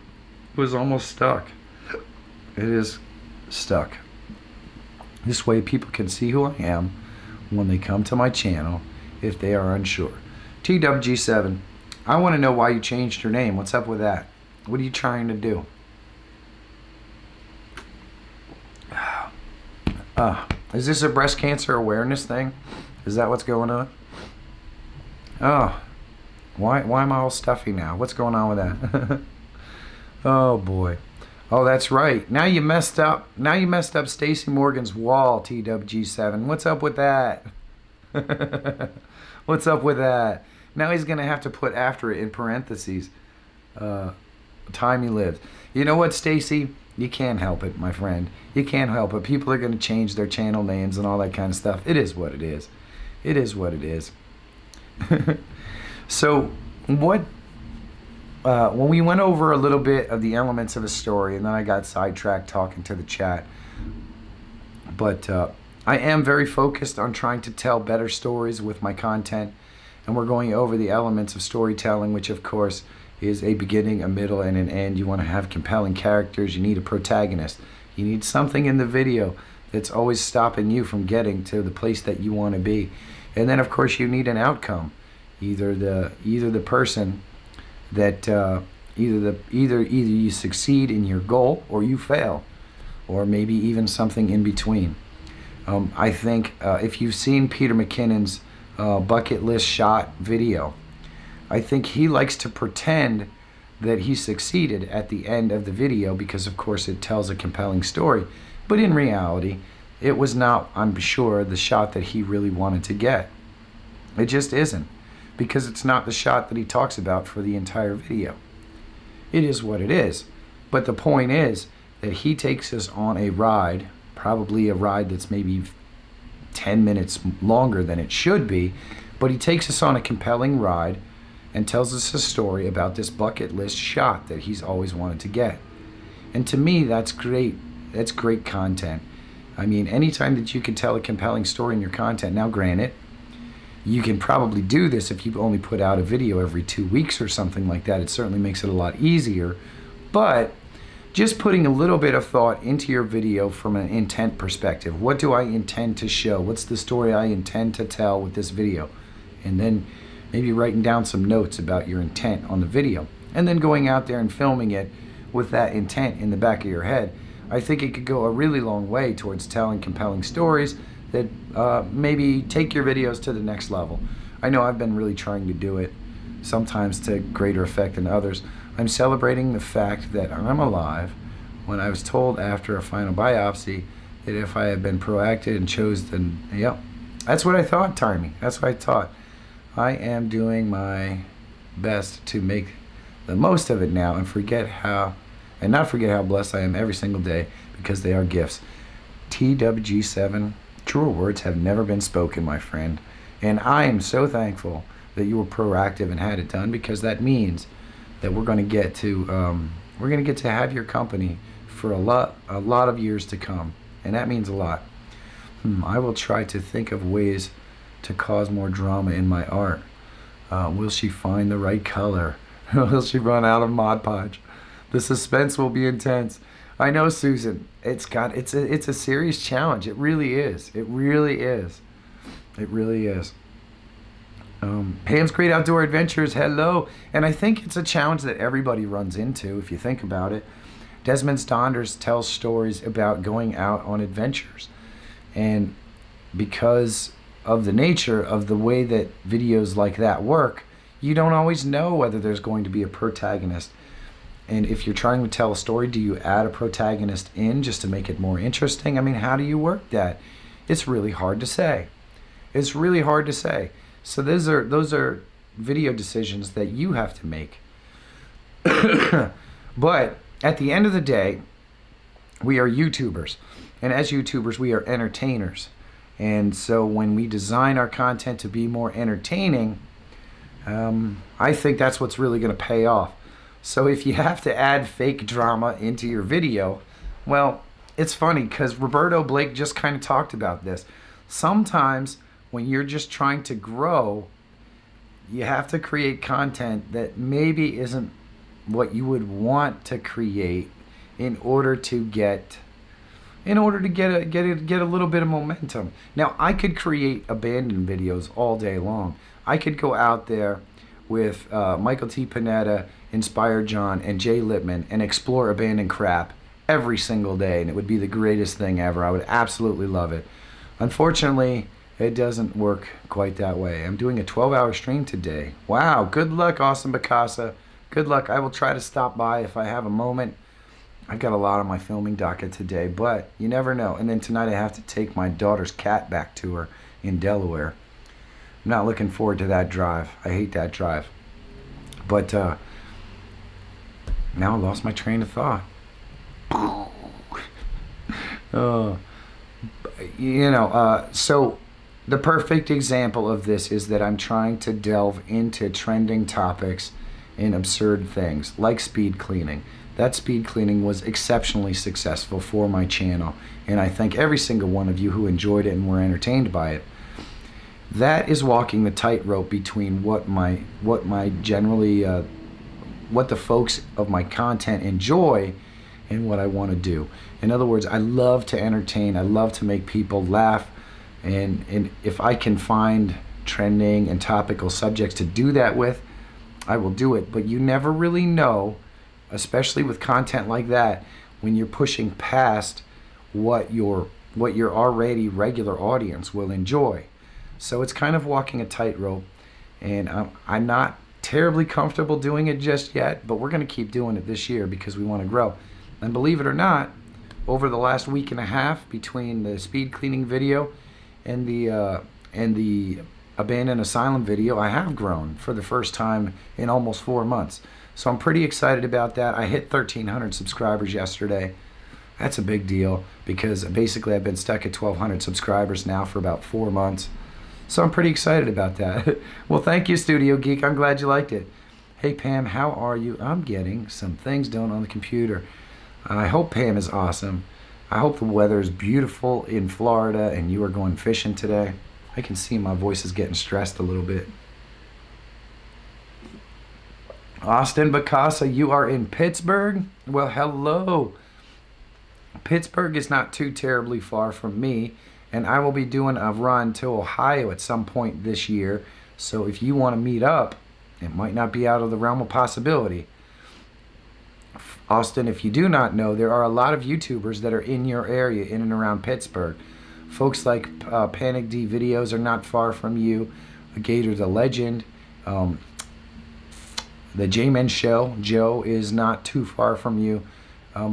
It was almost stuck. It is stuck. This way people can see who I am when they come to my channel if they are unsure. TWG7, I want to know why you changed your name. What's up with that? What are you trying to do? Is this a breast cancer awareness thing? Is that what's going on? Oh, why am I all stuffy now? What's going on with that? Oh boy. Oh, that's right. Now you messed up. Now you messed up Stacy Morgan's wall, TWG7. What's up with that? What's up with that? Now he's gonna have to put after it in parentheses, time he lived. You know what, Stacy? You can't help it, my friend. You can't help it. People are gonna change their channel names and all that kind of stuff. It is what it is. It is what it is. So, when we went over a little bit of the elements of a story, and then I got sidetracked talking to the chat, but I am very focused on trying to tell better stories with my content, and we're going over the elements of storytelling, which of course is a beginning, a middle, and an end. You want to have compelling characters. You need a protagonist. You need something in the video that's always stopping you from getting to the place that you want to be. And then of course you need an outcome. Either the person that either you succeed in your goal or you fail, or maybe even something in between. I think if you've seen Peter McKinnon's bucket list shot video, I think he likes to pretend that he succeeded at the end of the video because of course it tells a compelling story, but in reality it was not, I'm sure, the shot that he really wanted to get. It just isn't, because it's not the shot that he talks about for the entire video. It is what it is. But the point is that he takes us on a ride, probably a ride that's maybe 10 minutes longer than it should be, but he takes us on a compelling ride and tells us a story about this bucket list shot that he's always wanted to get. And to me, that's great. That's great content. I mean, anytime that you can tell a compelling story in your content, now granted, you can probably do this if you only put out a video every 2 weeks or something like that. It certainly makes it a lot easier. But just putting a little bit of thought into your video from an intent perspective. What do I intend to show? What's the story I intend to tell with this video? And then maybe writing down some notes about your intent on the video. And then going out there and filming it with that intent in the back of your head. I think it could go a really long way towards telling compelling stories that maybe take your videos to the next level. I know I've been really trying to do it, sometimes to greater effect than others. I'm celebrating the fact that I'm alive when I was told after a final biopsy that if I had been proactive and chose, then, yep, that's what I thought, Timey. That's what I thought. I am doing my best to make the most of it now and not forget how blessed I am every single day, because they are gifts. TWG7, truer words have never been spoken, my friend. And I am so thankful that you were proactive and had it done, because that means that we're going to get to have your company for a lot of years to come, and that means a lot. I will try to think of ways to cause more drama in my art. Will she find the right color? Will she run out of Mod Podge? The suspense will be intense. I know, Susan. It's a serious challenge. It really is. It really is. It really is. Pam's Great Outdoor Adventures, hello. And I think it's a challenge that everybody runs into, if you think about it. Desmond Stonders tells stories about going out on adventures. And because of the nature of the way that videos like that work, you don't always know whether there's going to be a protagonist. And if you're trying to tell a story, do you add a protagonist in just to make it more interesting? I mean, how do you work that? It's really hard to say. It's really hard to say. So those are video decisions that you have to make. But at the end of the day, we are YouTubers. And as YouTubers, we are entertainers. And so when we design our content to be more entertaining, I think that's what's really going to pay off. So if you have to add fake drama into your video, well, it's funny because Roberto Blake just kind of talked about this. Sometimes when you're just trying to grow, you have to create content that maybe isn't what you would want to create in order to get a little bit of momentum. Now, I could create abandoned videos all day long. I could go out there with Michael T. Panetta, Inspired John, and Jay Lippman and explore abandoned crap every single day, and it would be the greatest thing ever. I would absolutely love it. Unfortunately, it doesn't work quite that way. I'm doing a 12-hour stream today. Wow, good luck, Awesome Bacasa. Good luck. I will try to stop by if I have a moment. I've got a lot on my filming docket today, but you never know. And then tonight I have to take my daughter's cat back to her in Delaware. I'm not looking forward to that drive. I hate that drive. But now I lost my train of thought. So the perfect example of this is that I'm trying to delve into trending topics and absurd things like speed cleaning. That speed cleaning was exceptionally successful for my channel, and I thank every single one of you who enjoyed it and were entertained by it. That is walking the tightrope between what the folks of my content enjoy and what I want to do. In other words, I love to entertain. I love to make people laugh, and if I can find trending and topical subjects to do that with, I will do it. But you never really know, especially with content like that, when you're pushing past what your already regular audience will enjoy. So it's kind of walking a tightrope, and I'm not terribly comfortable doing it just yet, but we're going to keep doing it this year because we want to grow. And believe it or not, over the last week and a half between the speed cleaning video and the abandoned asylum video, I have grown for the first time in almost 4 months. So I'm pretty excited about that. I hit 1,300 subscribers yesterday. That's a big deal because basically I've been stuck at 1,200 subscribers now for about 4 months. So I'm pretty excited about that. Well, thank you, Studio Geek. I'm glad you liked it. Hey, Pam, how are you? I'm getting some things done on the computer. I hope Pam is awesome. I hope the weather is beautiful in Florida and you are going fishing today. I can see my voice is getting stressed a little bit. Austin Bacasa, you are in Pittsburgh? Well, hello. Pittsburgh is not too terribly far from me, and I will be doing a run to Ohio at some point this year. So if you want to meet up, it might not be out of the realm of possibility. Austin, if you do not know, there are a lot of YouTubers that are in your area, in and around Pittsburgh. Folks like Panic D Videos are not far from you. Gator the Legend. The J-Men Show, Joe, is not too far from you.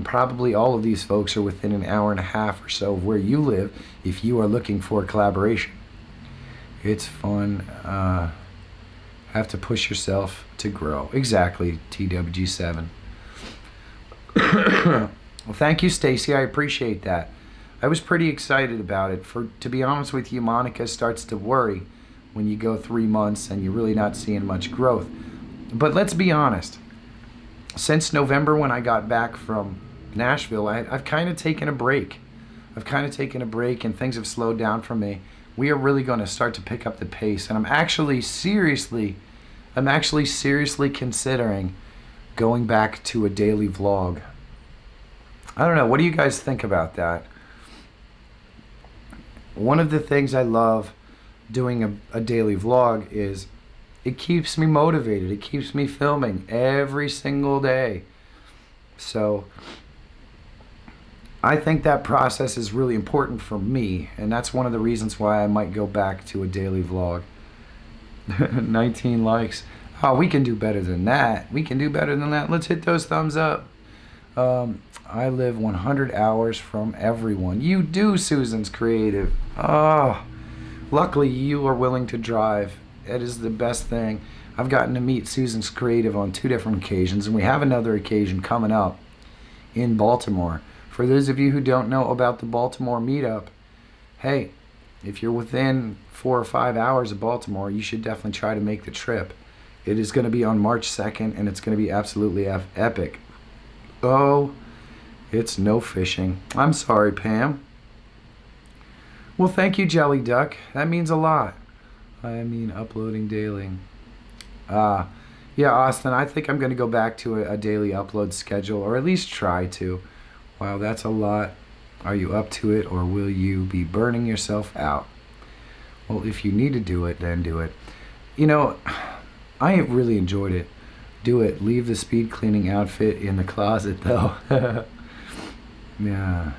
Probably all of these folks are within an hour and a half or so of where you live if you are looking for collaboration. It's fun. Have to push yourself to grow. Exactly, TWG7. Well, thank you, Stacy. I appreciate that. I was pretty excited about it. To be honest with you, Monica starts to worry when you go 3 months and you're really not seeing much growth. But let's be honest. Since November, when I got back from Nashville, I've kind of taken a break. And things have slowed down for me. We are really going to start to pick up the pace, and I'm actually seriously considering going back to a daily vlog. I don't know. What do you guys think about that? One of the things I love doing a daily vlog is it keeps me motivated. It keeps me filming every single day. So I think that process is really important for me, and that's one of the reasons why I might go back to a daily vlog. 19 likes. Oh, we can do better than that. Let's hit those thumbs up. I live 100 hours from everyone. You do, Susan's Creative. Oh, luckily you are willing to drive. That is the best thing. I've gotten to meet Susan's Creative on 2 different occasions, and we have another occasion coming up in Baltimore. For those of you who don't know about the Baltimore meetup, hey, if you're within 4 or 5 hours of Baltimore, you should definitely try to make the trip. It is going to be on March 2nd, and it's going to be absolutely epic. Oh, it's no fishing. I'm sorry, Pam. Well, thank you, Jelly Duck. That means a lot. I mean, uploading daily. Yeah, Austin, I think I'm going to go back to a daily upload schedule, or at least try to. Wow, that's a lot. Are you up to it, or will you be burning yourself out? Well, if you need to do it, then do it. You know, I have really enjoyed it. Do it. Leave the speed cleaning outfit in the closet, though. Yeah.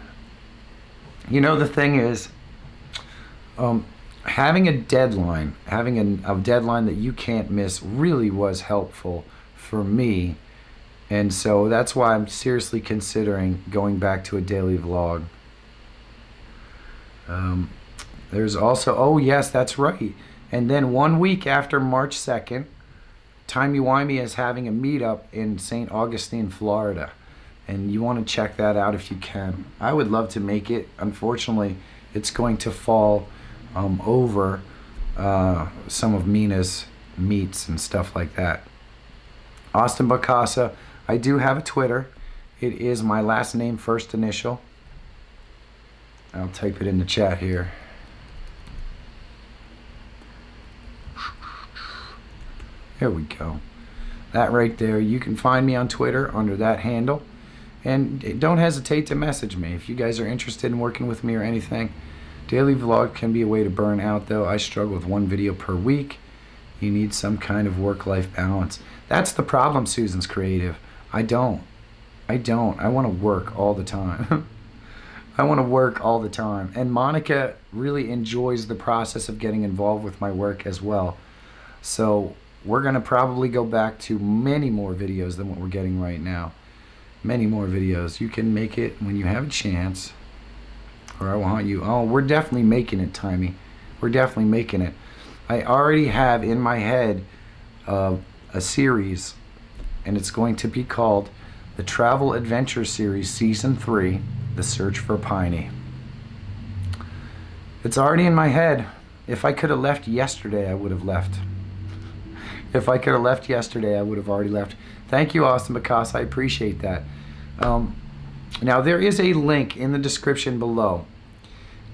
You know, the thing is, having a deadline that you can't miss really was helpful for me. And so that's why I'm seriously considering going back to a daily vlog. There's also, oh yes, that's right. And then 1 week after March 2nd, Timey-Wimey is having a meetup in St. Augustine, Florida. And you want to check that out if you can. I would love to make it. Unfortunately, it's going to fall over some of Mina's meets and stuff like that. Austin Bacasa, I do have a Twitter. It is my last name, first initial. I'll type it in the chat here. There we go. That right there. You can find me on Twitter under that handle. And don't hesitate to message me if you guys are interested in working with me or anything. Daily vlog can be a way to burn out, though. I struggle with 1 video per week. You need some kind of work-life balance. That's the problem, Susan's Creative. I don't. I want to work all the time. I want to work all the time. And Monica really enjoys the process of getting involved with my work as well. So we're going to probably go back to many more videos than what we're getting right now. Many more videos. You can make it when you have a chance. Or I want you. Oh, we're definitely making it, Timey. We're definitely making it. I already have in my head a series, and it's going to be called the Travel Adventure Series Season 3, The Search for Piney. It's already in my head. If I could have left yesterday, I would have left. If I could have left yesterday, I would have already left. Thank you, Austin Bacasa. I appreciate that. Now, there is a link in the description below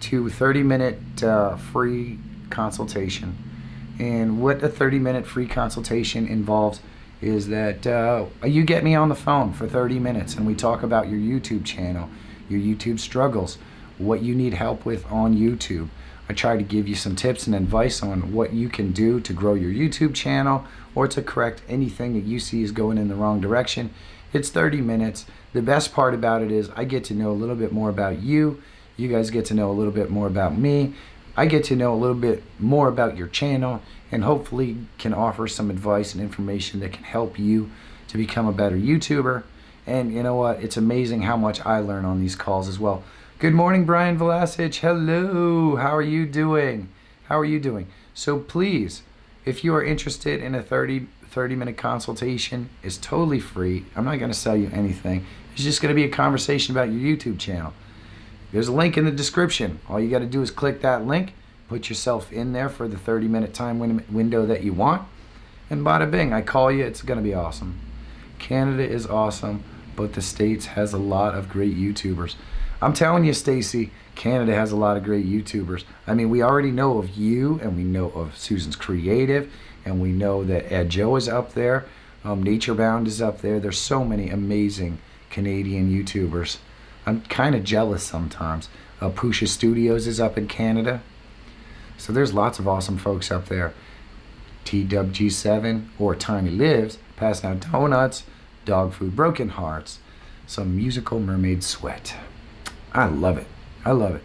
to 30-minute free consultation. And what a 30-minute free consultation involves is that you get me on the phone for 30 minutes and we talk about your YouTube channel, your YouTube struggles, what you need help with on YouTube. I try to give you some tips and advice on what you can do to grow your YouTube channel or to correct anything that you see is going in the wrong direction. It's 30 minutes. The best part about it is I get to know a little bit more about you. You guys get to know a little bit more about me. I get to know a little bit more about your channel and hopefully can offer some advice and information that can help you to become a better YouTuber. And you know what? It's amazing how much I learn on these calls as well. Good morning, Brian Velasic. Hello. How are you doing? How are you doing? So please, if you are interested in a 30-minute consultation, it's totally free. I'm not going to sell you anything. It's just going to be a conversation about your YouTube channel. There's a link in the description. All you got to do is click that link, put yourself in there for the 30-minute time window that you want, and bada bing, I call you. It's going to be awesome. Canada is awesome, but the States has a lot of great YouTubers. I'm telling you, Stacy, Canada has a lot of great YouTubers. I mean, we already know of you, and we know of Susan's Creative, and we know that Ed Joe is up there. Naturebound is up there. There's so many amazing Canadian YouTubers. I'm kind of jealous sometimes. Pusha Studios is up in Canada. So there's lots of awesome folks up there. TWG7 or Tiny Lives, passing out donuts, dog food, broken hearts, some musical mermaid sweat. I love it. I love it.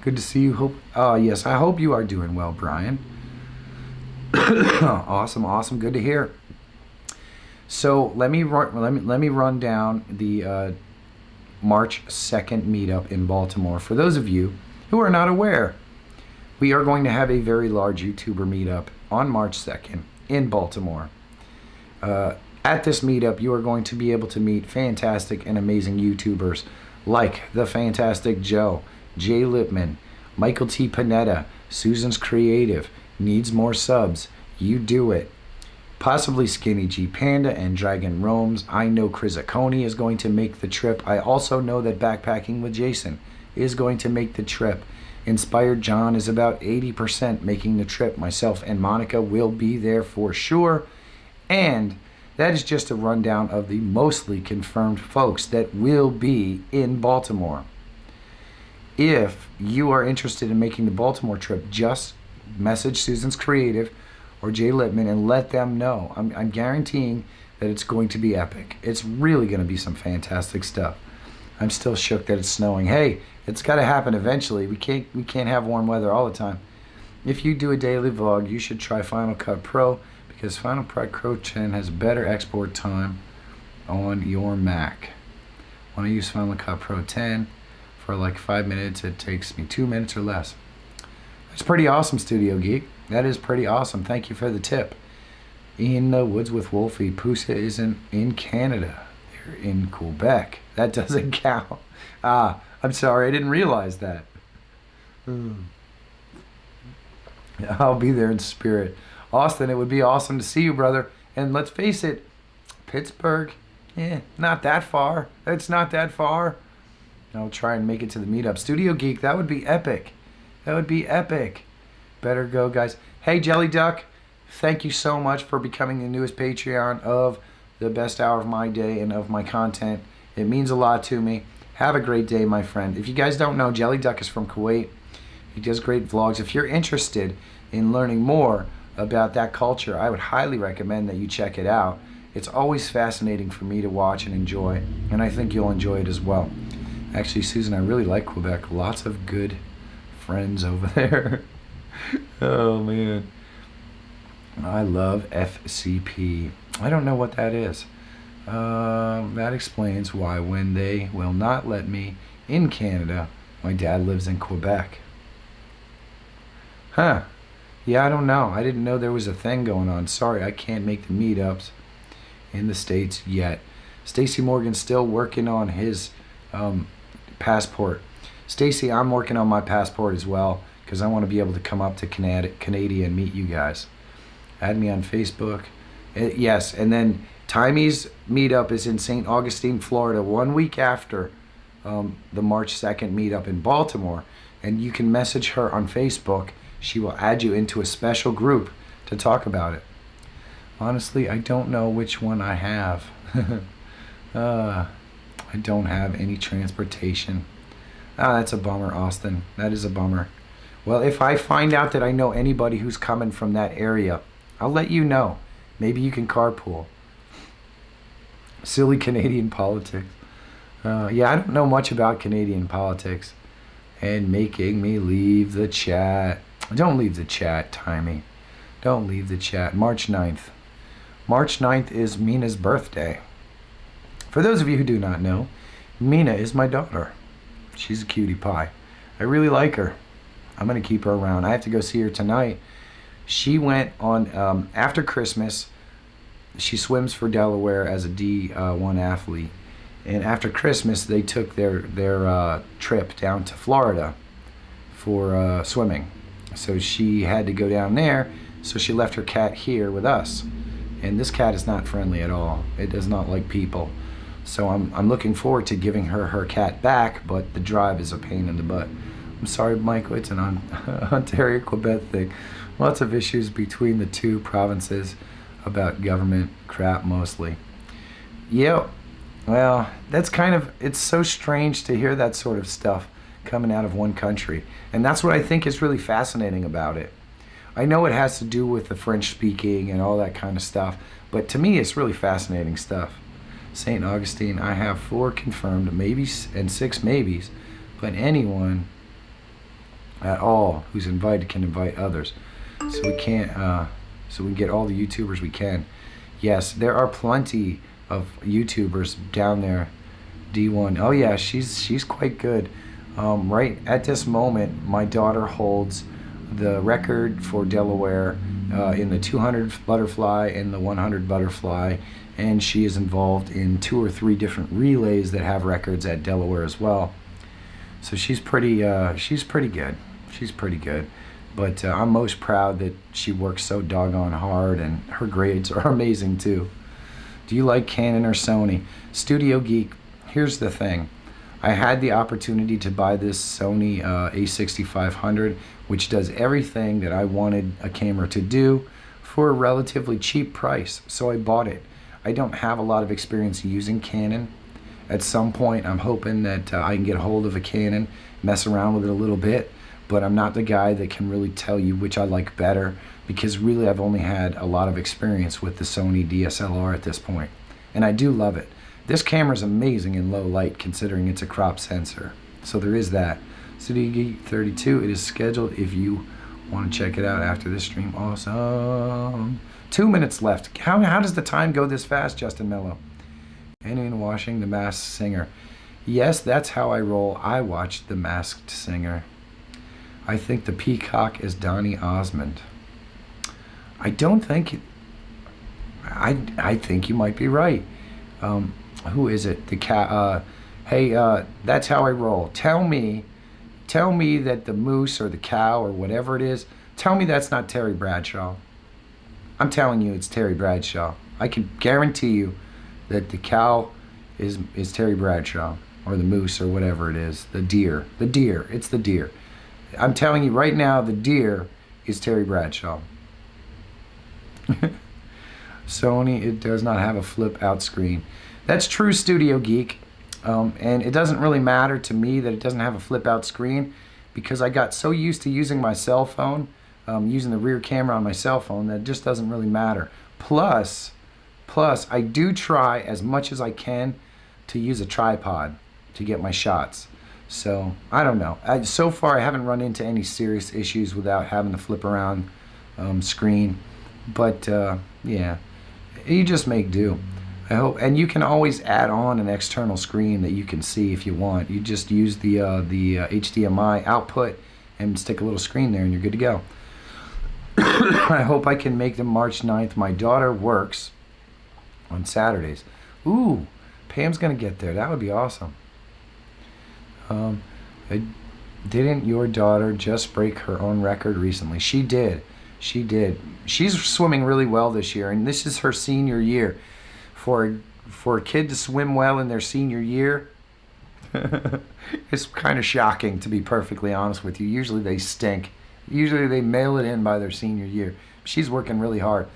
Good to see you. Yes, I hope you are doing well, Brian. Awesome, awesome. Good to hear. So let me run down the March 2nd meetup in Baltimore. For those of you who are not aware, we are going to have a very large YouTuber meetup on March 2nd in Baltimore. At this meetup, you are going to be able to meet fantastic and amazing YouTubers like the Fantastic Joe, Jay Lipman, Michael T. Panetta, Susan's Creative, Needs More Subs, You Do It, possibly Skinny G Panda and Dragon Roams. I know Chris Aconi is going to make the trip. I also know that Backpacking with Jason is going to make the trip. Inspired John is about 80% making the trip. Myself and Monica will be there for sure. And that is just a rundown of the mostly confirmed folks that will be in Baltimore. If you are interested in making the Baltimore trip, just message Susan's Creative or Jay Lipman and let them know. I'm guaranteeing that it's going to be epic. It's really going to be some fantastic stuff. I'm still shook that it's snowing. Hey, it's got to happen eventually. We can't have warm weather all the time. If you do a daily vlog, you should try Final Cut Pro because Final Cut Pro 10 has better export time on your Mac. When I use Final Cut Pro 10 for like 5 minutes, it takes me 2 minutes or less. It's pretty awesome, Studio Geek. That is pretty awesome. Thank you for the tip. In the woods with Wolfie. Pusa isn't in Canada. They're in Quebec. That doesn't count. I'm sorry. I didn't realize that. I'll be there in spirit. Austin, it would be awesome to see you, brother. And let's face it, Pittsburgh, not that far. It's not that far. I'll try and make it to the meetup. Studio Geek, that would be epic. That would be epic. Better go, guys. Hey, Jelly Duck, thank you so much for becoming the newest Patreon of the best hour of my day and of my content. It means a lot to me. Have a great day, my friend. If you guys don't know, Jelly Duck is from Kuwait. He does great vlogs. If you're interested in learning more about that culture, I would highly recommend that you check it out. It's always fascinating for me to watch and enjoy, and I think you'll enjoy it as well. Actually, Susan, I really like Quebec. Lots of good friends over there. Oh, man. I love FCP. I don't know what that is. That explains why when they will not let me in Canada, my dad lives in Quebec. Huh. Yeah, I don't know. I didn't know there was a thing going on. Sorry, I can't make the meetups in the States yet. Stacy Morgan's still working on his passport. Stacy, I'm working on my passport as well because I want to be able to come up to Canada and meet you guys. Add me on Facebook. Yes, and then Timey's meetup is in St. Augustine, Florida, 1 week after the March 2nd meetup in Baltimore, and you can message her on Facebook. She will add you into a special group to talk about it. Honestly, I don't know which one I have. I don't have any transportation. That's a bummer, Austin. That is a bummer. Well, if I find out that I know anybody who's coming from that area, I'll let you know. Maybe you can carpool. Silly Canadian politics. Yeah, I don't know much about Canadian politics. And making me leave the chat. Don't leave the chat, Timey. Don't leave the chat. March 9th. March 9th is Mina's birthday. For those of you who do not know, Mina is my daughter. She's a cutie pie. I really like her. I'm going to keep her around. I have to go see her tonight. She went on, after Christmas, she swims for Delaware as a D1 athlete. And after Christmas, they took their trip down to Florida for swimming. So she had to go down there, so she left her cat here with us. And this cat is not friendly at all. It does not like people. So I'm looking forward to giving her cat back, but the drive is a pain in the butt. I'm sorry, Michael, it's an Ontario, Quebec thing. Lots of issues between the two provinces about government crap mostly. Yep. Well, that's kind of, it's so strange to hear that sort of stuff coming out of one country. And that's what I think is really fascinating about it. I know it has to do with the French speaking and all that kind of stuff, but to me it's really fascinating stuff. St. Augustine, I have 4 confirmed maybes and 6 maybes, but anyone at all who's invited can invite others. So we can't, so we get all the YouTubers we can. Yes, there are plenty of YouTubers down there. D1, oh yeah, she's quite good. Right at this moment, my daughter holds the record for Delaware in the 200 butterfly and the 100 butterfly, and she is involved in 2 or 3 different relays that have records at Delaware as well. So she's pretty good. She's pretty good. But I'm most proud that she works so doggone hard, and her grades are amazing too. Do you like Canon or Sony? Studio Geek, here's the thing. I had the opportunity to buy this Sony a6500, which does everything that I wanted a camera to do for a relatively cheap price, so I bought it. I don't have a lot of experience using Canon. At some point, I'm hoping that I can get a hold of a Canon, mess around with it a little bit, but I'm not the guy that can really tell you which I like better, because really I've only had a lot of experience with the Sony DSLR at this point, and I do love it. This camera is amazing in low light considering it's a crop sensor, so there is that. Studio Geek 32, it is scheduled if you want to check it out after this stream. Awesome. 2 minutes left. How does the time go this fast, Justin Mello? Anyone watching The Masked Singer? Yes, that's how I roll. I watched The Masked Singer. I think the peacock is Donny Osmond. I don't think... I think you might be right. Who is it? The cat. Hey, that's how I roll. Tell me that the moose or the cow or whatever it is, tell me that's not Terry Bradshaw. I'm telling you it's Terry Bradshaw. I can guarantee you that the cow is Terry Bradshaw, or the moose or whatever it is. The deer. It's the deer. I'm telling you right now, the deer is Terry Bradshaw. Sony, it does not have a flip out screen. That's true, Studio Geek. And it doesn't really matter to me that it doesn't have a flip out screen, because I got so used to using my cell phone, using the rear camera on my cell phone, that it just doesn't really matter. Plus, I do try as much as I can to use a tripod to get my shots. So, I don't know. So far, I haven't run into any serious issues without having the flip around screen. But, yeah, you just make do. I hope, and you can always add on an external screen that you can see if you want. You just use the HDMI output and stick a little screen there and you're good to go. I hope I can make them March 9th. My daughter works on Saturdays. Ooh, Pam's going to get there. That would be awesome. Didn't your daughter just break her own record recently? She did. She did. She's swimming really well this year, and this is her senior year. For a kid to swim well in their senior year, It's kind of shocking, to be perfectly honest with you. Usually they stink. Usually they mail it in by their senior year. She's working really hard.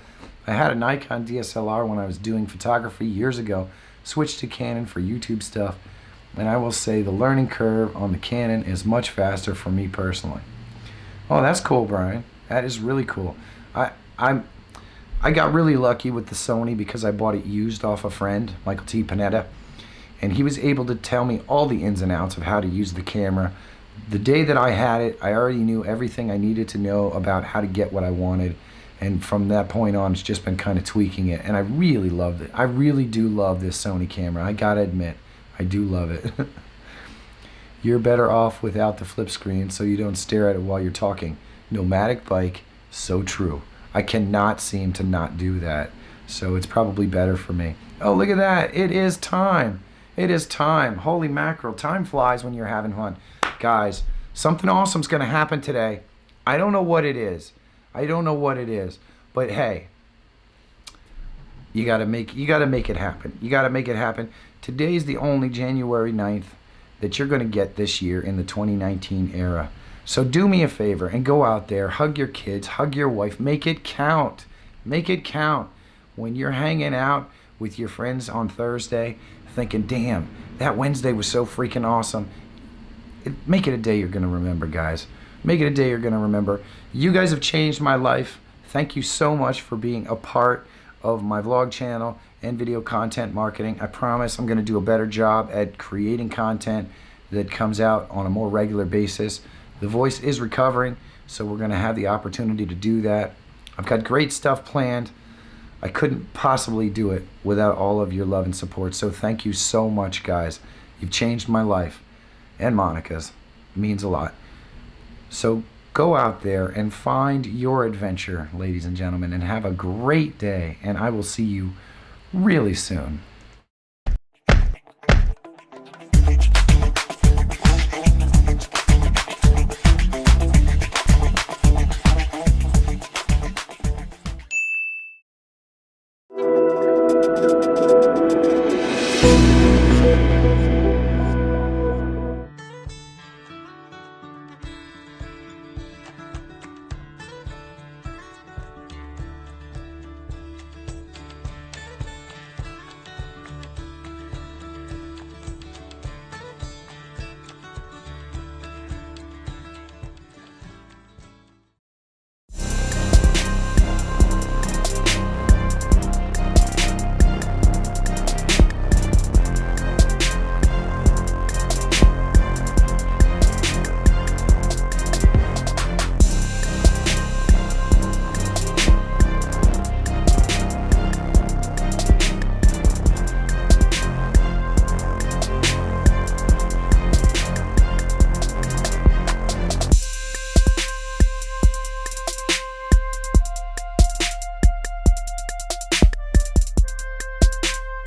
I had a Nikon DSLR when I was doing photography years ago, switched to Canon for YouTube stuff, and I will say the learning curve on the Canon is much faster for me personally. Oh, that's cool, Brian. That is really cool. I got really lucky with the Sony because I bought it used off a friend, Michael T. Panetta, and he was able to tell me all the ins and outs of how to use the camera. The day that I had it, I already knew everything I needed to know about how to get what I wanted, and from that point on, it's just been kind of tweaking it, and I really loved it. I really do love this Sony camera. I gotta admit, I do love it. You're better off without the flip screen so you don't stare at it while you're talking. Nomadic bike, so true. I cannot seem to not do that, so it's probably better for me. Oh, look at that. It is time. It is time. Holy mackerel. Time flies when you're having fun. Guys, something awesome's going to happen today. I don't know what it is. I don't know what it is. But hey, you got to make it happen. You got to make it happen. Today's the only January 9th that you're going to get this year in the 2019 era. So do me a favor and go out there, hug your kids, hug your wife, make it count. Make it count. When you're hanging out with your friends on Thursday, thinking, damn, that Wednesday was so freaking awesome. Make it a day you're going to remember, guys. Make it a day you're going to remember. You guys have changed my life. Thank you so much for being a part of my vlog channel and video content marketing. I promise I'm going to do a better job at creating content that comes out on a more regular basis. The voice is recovering, so we're going to have the opportunity to do that. I've got great stuff planned. I couldn't possibly do it without all of your love and support, so thank you so much, guys. You've changed my life, and Monica's. It means a lot. So go out there and find your adventure, ladies and gentlemen, and have a great day, and I will see you really soon.